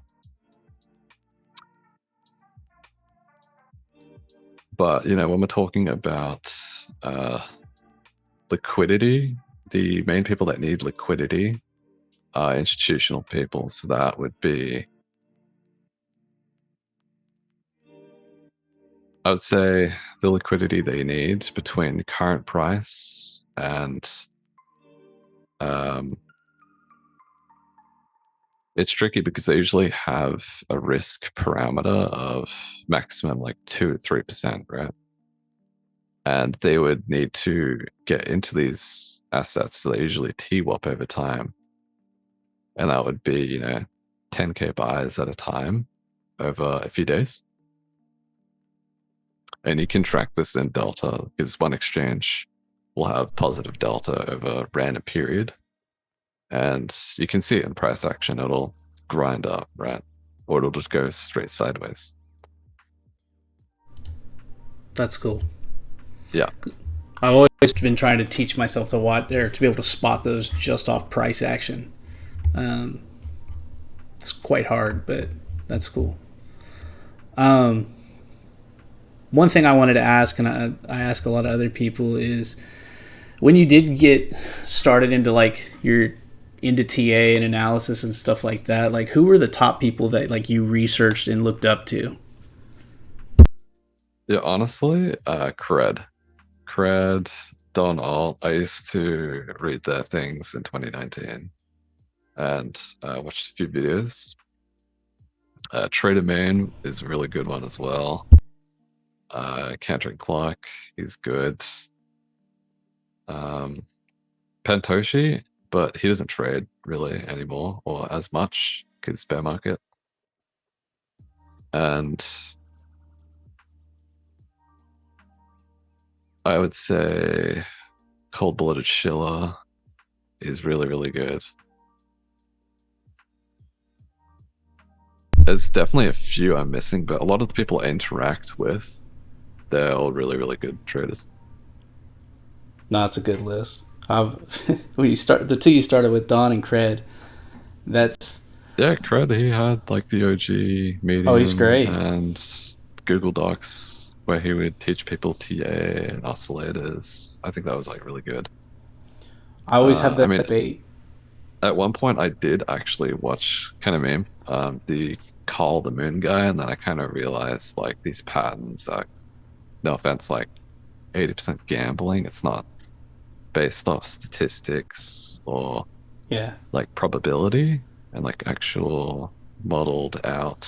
But when we're talking about liquidity, the main people that need liquidity are institutional people. So that would be, I would say, the liquidity they need between current price and um, it's tricky because they usually have a risk parameter of maximum like 2 to 3%, right? and they would need to get into these assets. So they usually TWAP over time, and that would be 10k buys at a time over a few days. And you can track this in delta because one exchange will have positive delta over a random period, and you can see it in price action. It'll grind up, right, or it'll just go straight sideways. That's cool. Yeah. I've always been trying to teach myself to watch or to be able to spot those just off price action. Um, it's quite hard, but that's cool. Um, One thing I wanted to ask, and I ask a lot of other people, is when you did get started into like your into TA and analysis and stuff like that, like who were the top people that like you researched and looked up to? Yeah, honestly, Cred, Don Alt. I used to read their things in 2019 and watched a few videos. Trader Main is a really good one as well. Cantor Clark is good. Um, Pantoshi, but he doesn't trade really anymore or as much because bear market. And I would say Cold Blooded Schiller is really, really good. There's definitely a few I'm missing, but a lot of the people I interact with, they're all really, really good traders. No, it's a good list. I've when you start the two you started with, Don and Cred. That's Yeah, Cred, he had like the OG oh, he's Medium great. and Google Docs where he would teach people TA and oscillators. I think that was like really good. I always have I that mean, debate. at one point I did actually watch kind of meme, the Carl the Moon guy, and then I kind of realized like these patterns are, no offense, like 80% gambling. It's not based off statistics or Yeah, like probability and like actual modeled out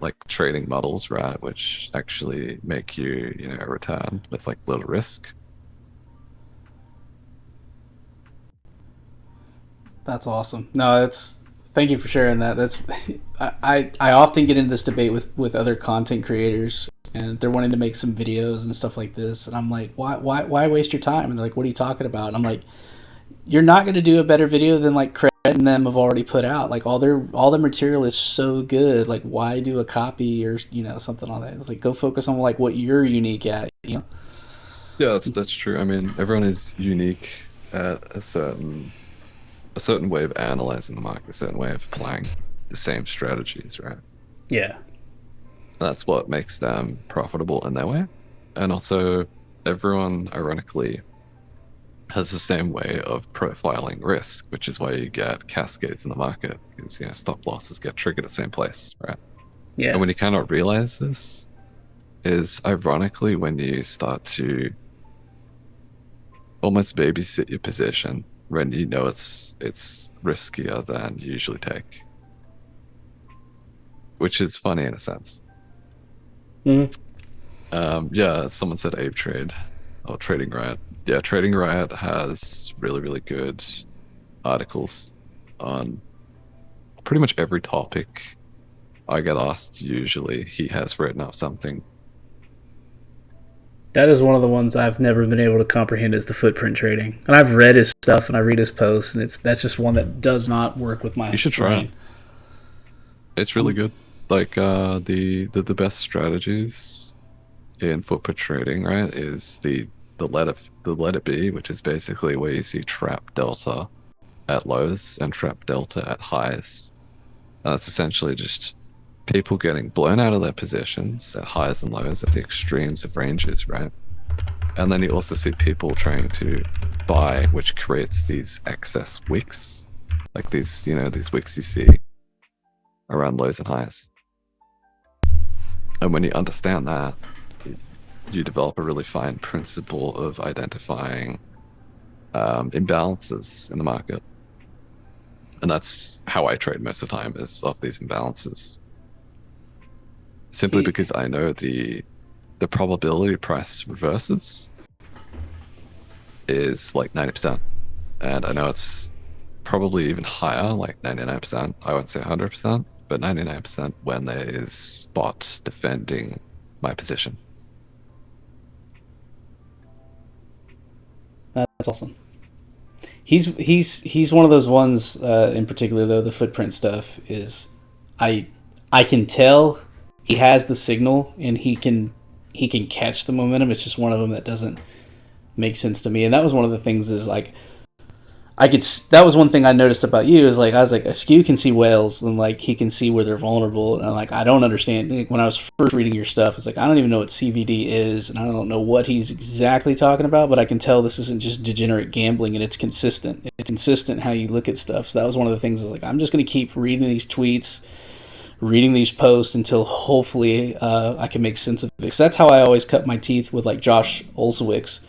like trading models, right? Which actually make you, a return with like little risk. that's awesome. No, that's thank you for sharing that. That's I often get into this debate with other content creators, and they're wanting to make some videos and stuff like this, and I'm like, why waste your time? And they're like, what are you talking about? And I'm like, you're not going to do a better video than like Craig and them have already put out. Like all their material is so good. Like why do a copy or something on that? It's like go focus on like what you're unique at. You know. Yeah, that's true. I mean, everyone is unique at a certain way of analyzing the market, a certain way of applying the same strategies, right? Yeah. That's what makes them profitable in their way. And also, everyone, ironically, has the same way of profiling risk, which is why you get cascades in the market because stop losses get triggered at the same place, right? And Yeah. when you cannot realize this, is ironically when you start to almost babysit your position when you know it's riskier than you usually take, which is funny in a sense. Mm-hmm. Yeah, someone said Ape Trade or Trading Riot. Yeah, Trading Riot has really, really good articles on pretty much every topic I get asked. Usually, he has written up something. That is one of the ones I've never been able to comprehend is the footprint trading. And I've read his stuff and I read his posts, and that's just one that does not work with You my should try it. brain. It's really good. Like the best strategies in footprint trading, right, is the letter B, which is basically where you see trap delta at lows and trap delta at highs. And that's essentially just people getting blown out of their positions at highs and lows at the extremes of ranges, right? And then you also see people trying to buy, which creates these excess wicks, like these wicks you see around lows and highs. And when you understand that, you develop a really fine principle of identifying imbalances in the market. And that's how I trade most of the time is off these imbalances. Simply He, because I know the the probability price reverses is like 90%. And I know it's probably even higher, like 99%. I won't say 100%, but 99% when there is spot defending my position. That's awesome. He's one of those ones in particular though. The footprint stuff is, I I can tell he has the signal and he can catch the momentum. It's just one of them that doesn't make sense to me. And that was one of the things is like that was one thing I noticed about you is like I was like Askew can see whales and like he can see where they're vulnerable and I'm like I don't understand. Like, when I was first reading your stuff, it's like I don't even know what CVD is and I don't know what he's exactly talking about, but I can tell this isn't just degenerate gambling and it's consistent. It's consistent how you look at stuff. So that was one of the things I was like I'm just going to keep reading these tweets, reading these posts until hopefully I can make sense of it. Because that's how I always cut my teeth with like Josh Olszewicz,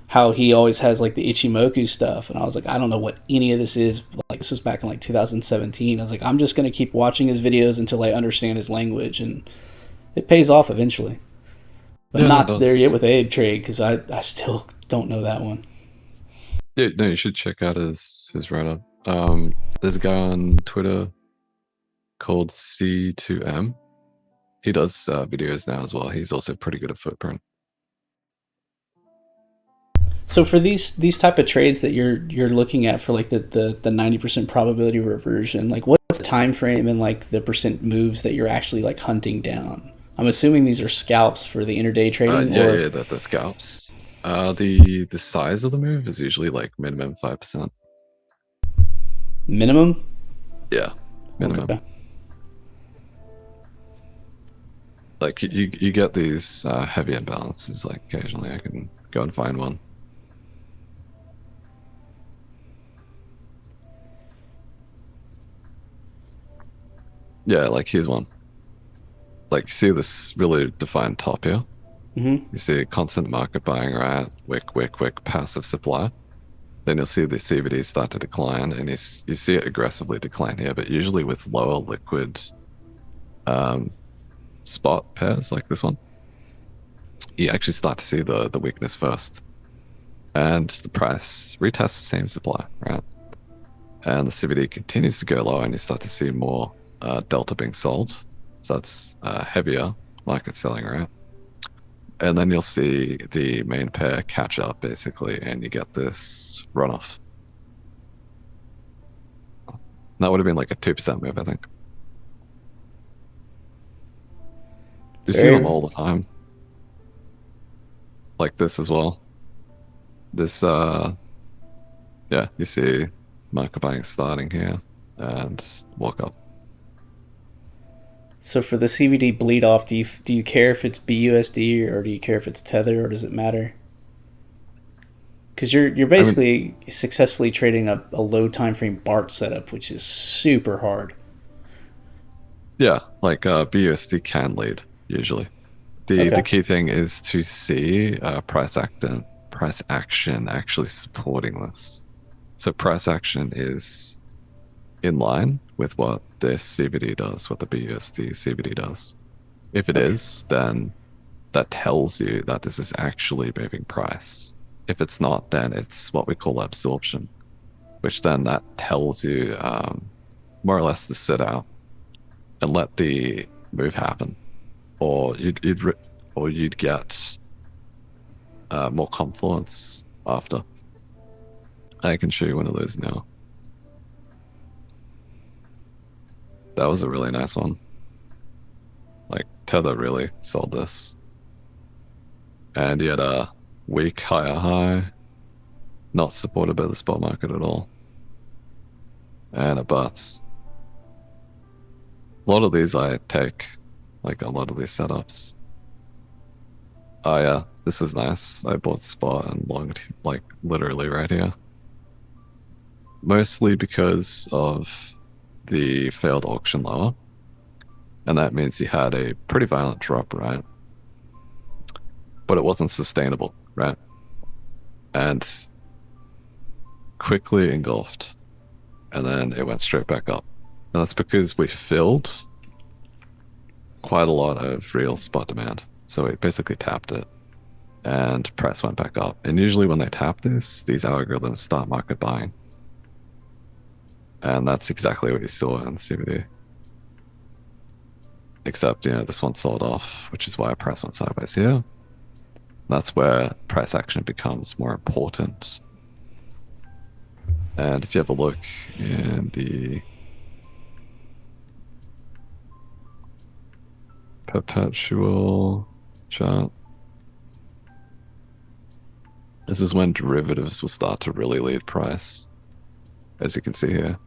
how he always has like the Ichimoku stuff, and I was like, I don't know what any of this is. Like this was back in like 2017. I was like, I'm just gonna keep watching his videos until I understand his language, and it pays off eventually. But Yeah, no, it not there yet does. with Abe Trade because I still don't know that one. Yeah, no, you should check out his write-up. There's a guy on Twitter called C2M. He does videos now as well. He's also pretty good at footprint. So for these type of trades that you're looking at for like the 90% probability reversion, like what's the time frame and like the percent moves that you're actually like hunting down? I'm assuming these are scalps for the intraday trading Yeah, or yeah, the scalps. The size of the move is usually like minimum 5%. minimum. Yeah, minimum. Okay. Like you get these heavy imbalances. Like occasionally, I can go and find one. Yeah, like here's one. Like you see this really defined top here. Mm-hmm. You see constant market buying, right? Wick, wick, wick, passive supply. Then you'll see the CVD start to decline, and you see it aggressively decline here, but usually with lower liquid um, spot pairs like this one, you actually start to see the weakness first, and the price retests the same supply, right? And the CVD continues to go lower, and you start to see more delta being sold. So that's heavier market selling, right? And then you'll see the main pair catch up basically, and you get this runoff. That would have been like a 2% move, I think. You see them Fair. all the time, like this as well. This, yeah, you see market buying starting here and walk up. So for the CVD bleed off, do you care if it's BUSD or do you care if it's Tether or does it matter? Because you're I mean, basically successfully trading a low time frame BART setup, which is super hard. yeah, like BUSD can lead usually. The Okay. key thing is to see price action actually supporting this. So price action is in line with what this CVD does, what the BUSD CVD does. If it Okay. is, then that tells you that this is actually moving price. If it's not, then it's what we call absorption, which then that tells you more or less to sit out and let the move happen, or you'd get more confluence after. I can show you one of those now. That was a really nice one. Like Tether really sold this, and you had a weak higher high, not supported by the spot market at all, and a butts. A lot of these I take, like a lot of these setups. Oh yeah, this is nice. I bought spot and longed like literally right here. Mostly because of the failed auction lower. And that means you had a pretty violent drop, right? But it wasn't sustainable, right? And quickly engulfed. And then it went straight back up. And that's because we filled quite a lot of real spot demand. So it basically tapped it and price went back up. And usually when they tap this, these algorithms start market buying. And that's exactly what you saw in CBD. Except, this one sold off, which is why price went sideways here. That's where price action becomes more important. And if you have a look in the perpetual chart, this is when derivatives will start to really lead price, as you can see here.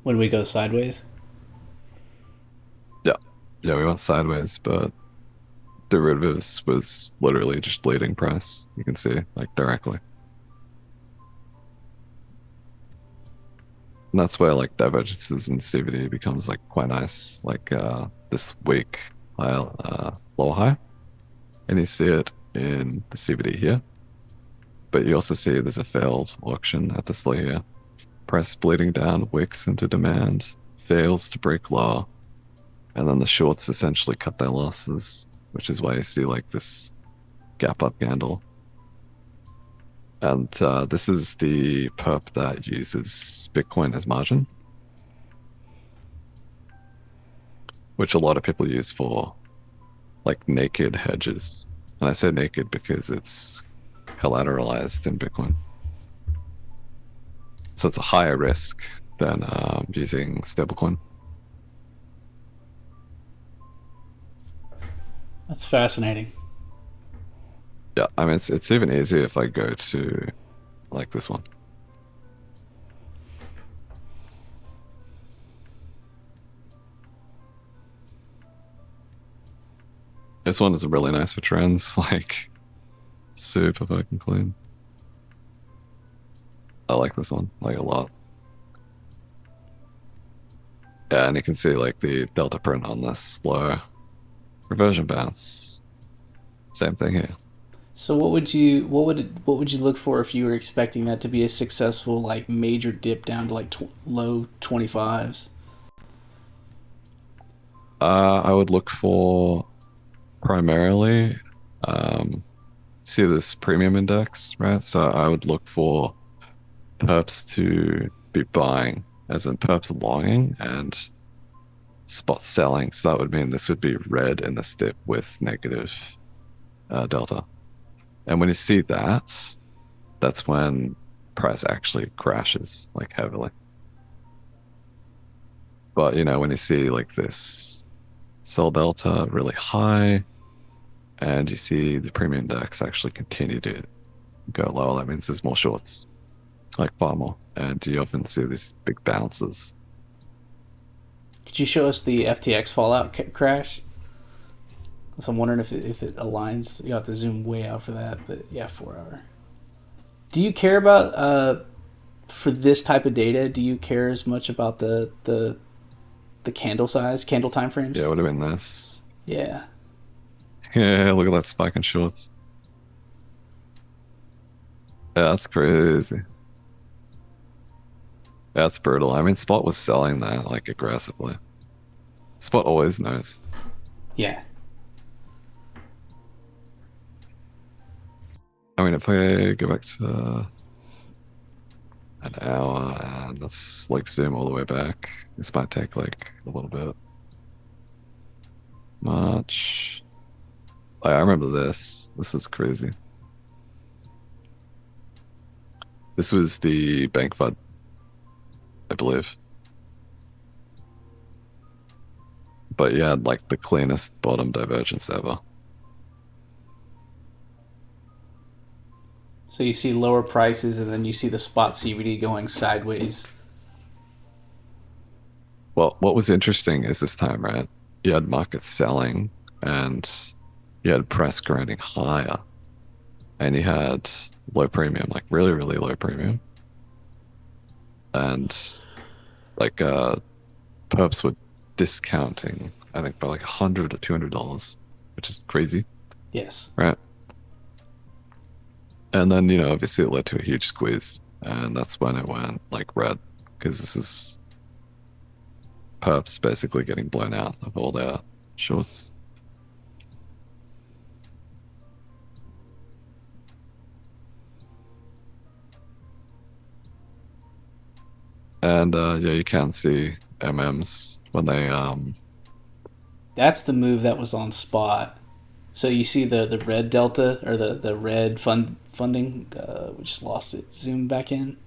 When we go sideways. Yeah. Yeah, we went sideways, but derivatives was literally just leading price. You can see, like, directly. And that's where, like, divergences in CVD becomes, like, quite nice. Like, this week, lower high. And you see it in the CVD here. But you also see there's a failed auction at this low here. Price bleeding down, wicks into demand, fails to break lower. And then the shorts essentially cut their losses, which is why you see like this gap up candle. And this is the perp that uses Bitcoin as margin, which a lot of people use for like naked hedges. And I say naked because it's collateralized in Bitcoin. So it's a higher risk than using stablecoin. That's fascinating. Yeah, I mean it's even easier if I go to like this one. This one is really nice for trends, like super fucking clean. I like this one, like a lot. Yeah, and you can see like the delta print on this low reversion bounce. Same thing here. So what would you look for if you were expecting that to be a successful like major dip down to like low 25s? I would look for primarily see this premium index, right? So I would look for perps to be buying, as in perps longing and spot selling. So that would mean this would be red in the dip with negative delta. And when you see that, that's when price actually crashes like heavily. But when you see like this sell delta really high and you see the premium index actually continue to go lower, that means there's more shorts, like far more. And you often see these big bounces. Could you show us the FTX fallout crash? So I'm wondering if it aligns. You have to zoom way out for that, but yeah, 4 hour. Do you care about for this type of data? Do you care as much about the candle size, candle time frames? Yeah, it would have been this. Yeah. Yeah, look at that spike in shorts. Yeah, that's crazy. Yeah, that's brutal. I mean, Spot was selling that like aggressively. Spot always knows. Yeah. I mean, if I go back to an hour and let's like zoom all the way back, this might take like a little bit. March. I remember this. This is crazy. This was the bank FUD, I believe. But yeah, like the cleanest bottom divergence ever. So you see lower prices, and then you see the spot CBD going sideways. Well, what was interesting is this time, right? You had markets selling and you had price grinding higher and you had low premium, like really, really low premium. And like perps were discounting, I think by like $100 to $200, which is crazy, Yes. right? And then, obviously it led to a huge squeeze. And that's when it went like red, because this is perps basically getting blown out of all their shorts. And yeah, you can see MMs when they That's the move that was on spot. So you see the red delta or the red funding. We just lost it. Zoom back in,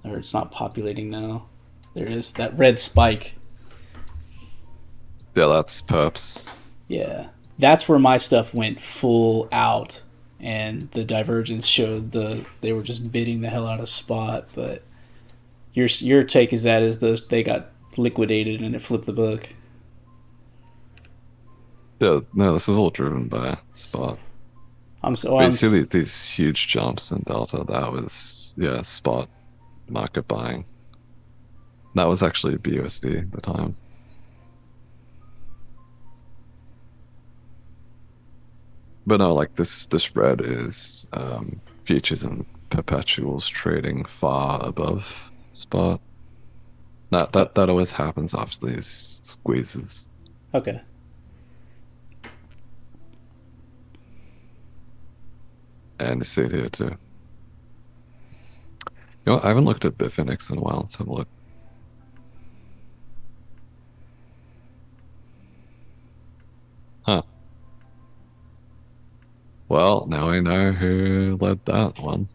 or it's not populating now. There it is. That red spike. yeah, that's perps. Yeah, that's where my stuff went full out, and the divergence showed they were just bidding the hell out of spot. But your take is that is those they got liquidated and it flipped the book. Yeah, no, this is all driven by spot. I'm so But you I'm see these huge jumps in Delta. That was yeah, spot market buying. That was actually BUSD at the time. But no, like this red is futures and perpetuals trading far above spot. That oh, that that always happens after these squeezes. okay. And you see it here too. You know, I haven't looked at Bitfinex in a while. Let's have a look. Huh. Well, now I know who led that one.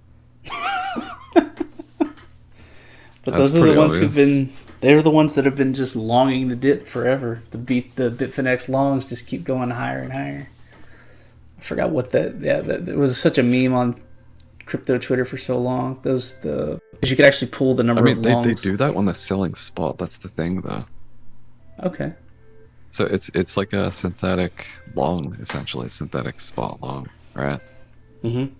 But That's those are the pretty ones who've obvious. been. They're the ones that have been just longing the dip forever. The Bitfinex longs just keep going higher and higher. I forgot what that. Yeah, that it was such a meme on crypto Twitter for so long. Those the because you could actually pull the I number of mean, they longs. do that when they're selling spot. That's the thing, though. Okay. So it's like a synthetic long, essentially, synthetic spot long, right? Mm-hmm.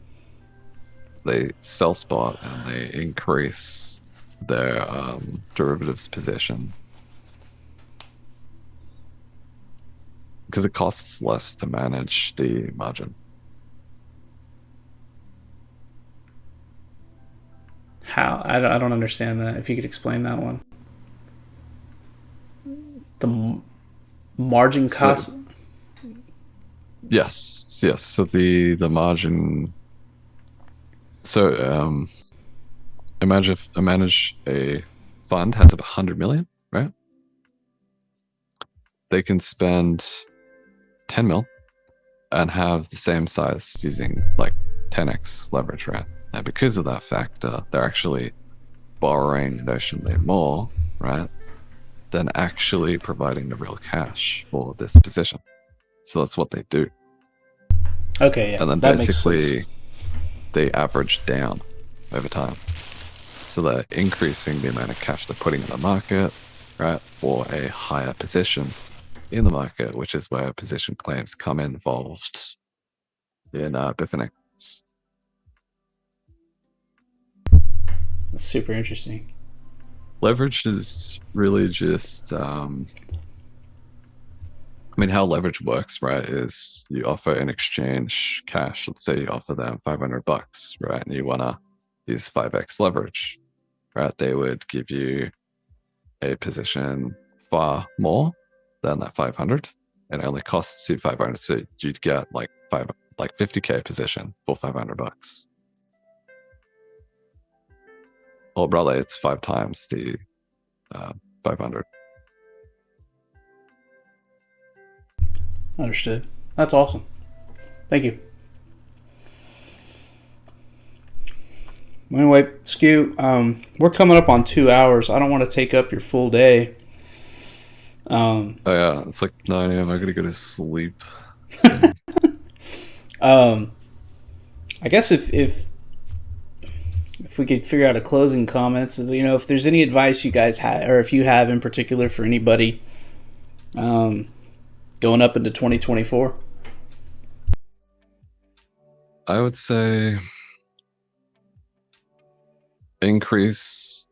They sell spot and they increase their derivatives position because it costs less to manage the margin. How I don't understand that. If you could explain that one. The margin So cost. yes, yes. So the margin. So imagine a fund has 100 million, right? They can spend 10 mil and have the same size using like 10x leverage, right? And because of that factor, they're actually borrowing notionally more, right, than actually providing the real cash for this position. So that's what they do. Okay, yeah, And then that makes sense. basically they average down over time. So they're increasing the amount of cash they're putting in the market, right, for a higher position in the market, which is where position claims come involved in Bitfinex. That's super interesting. Leverage is really just, I mean, how leverage works, right, is you offer in exchange cash. Let's say you offer them 500 bucks, right, and you want to use 5x leverage, right? They would give you a position far more than that 500. It only costs you 500, so you'd get like 50k position for 500 bucks. Or brother, it's 5 times the 500. Understood. That's awesome. Thank you. Anyway, Skew, we're coming up on 2 hours. I don't want to take up your full day. Um, Oh yeah, it's like 9 a.m. I gotta go to sleep soon. um, I guess if we could figure out a closing comments, is if there's any advice you guys have, or if you have in particular for anybody, um, going up into 2024. I would say increase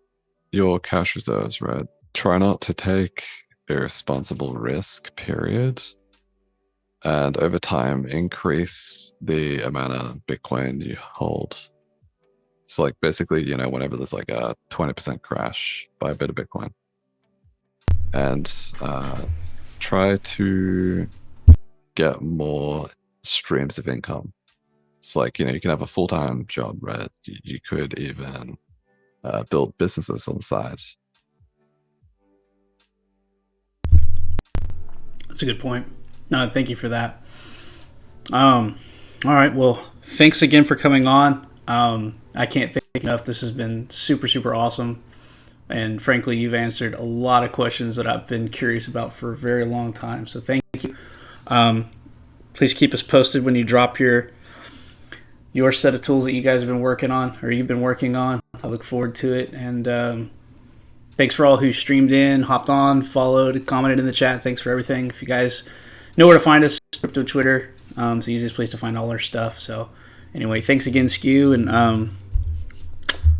your cash reserves, right? Try not to take irresponsible risk, period. And over time, increase the amount of Bitcoin you hold. So, like, basically, whenever there's like a 20% crash, buy a bit of Bitcoin and try to get more streams of income. It's like, you can have a full time job, right? You could even build businesses on the side. That's a good point. No, thank you for that. All right. Well, thanks again for coming on. I can't thank you enough. This has been super, super awesome. And frankly, you've answered a lot of questions that I've been curious about for a very long time. So thank you. Please keep us posted when you drop your set of tools that you guys have been working on or you've been working on. I look forward to it. And thanks for all who streamed in, hopped on, followed, commented in the chat. Thanks for everything. If you guys know where to find us, crypto Twitter. It's the easiest place to find all our stuff. So anyway, thanks again, Skew, and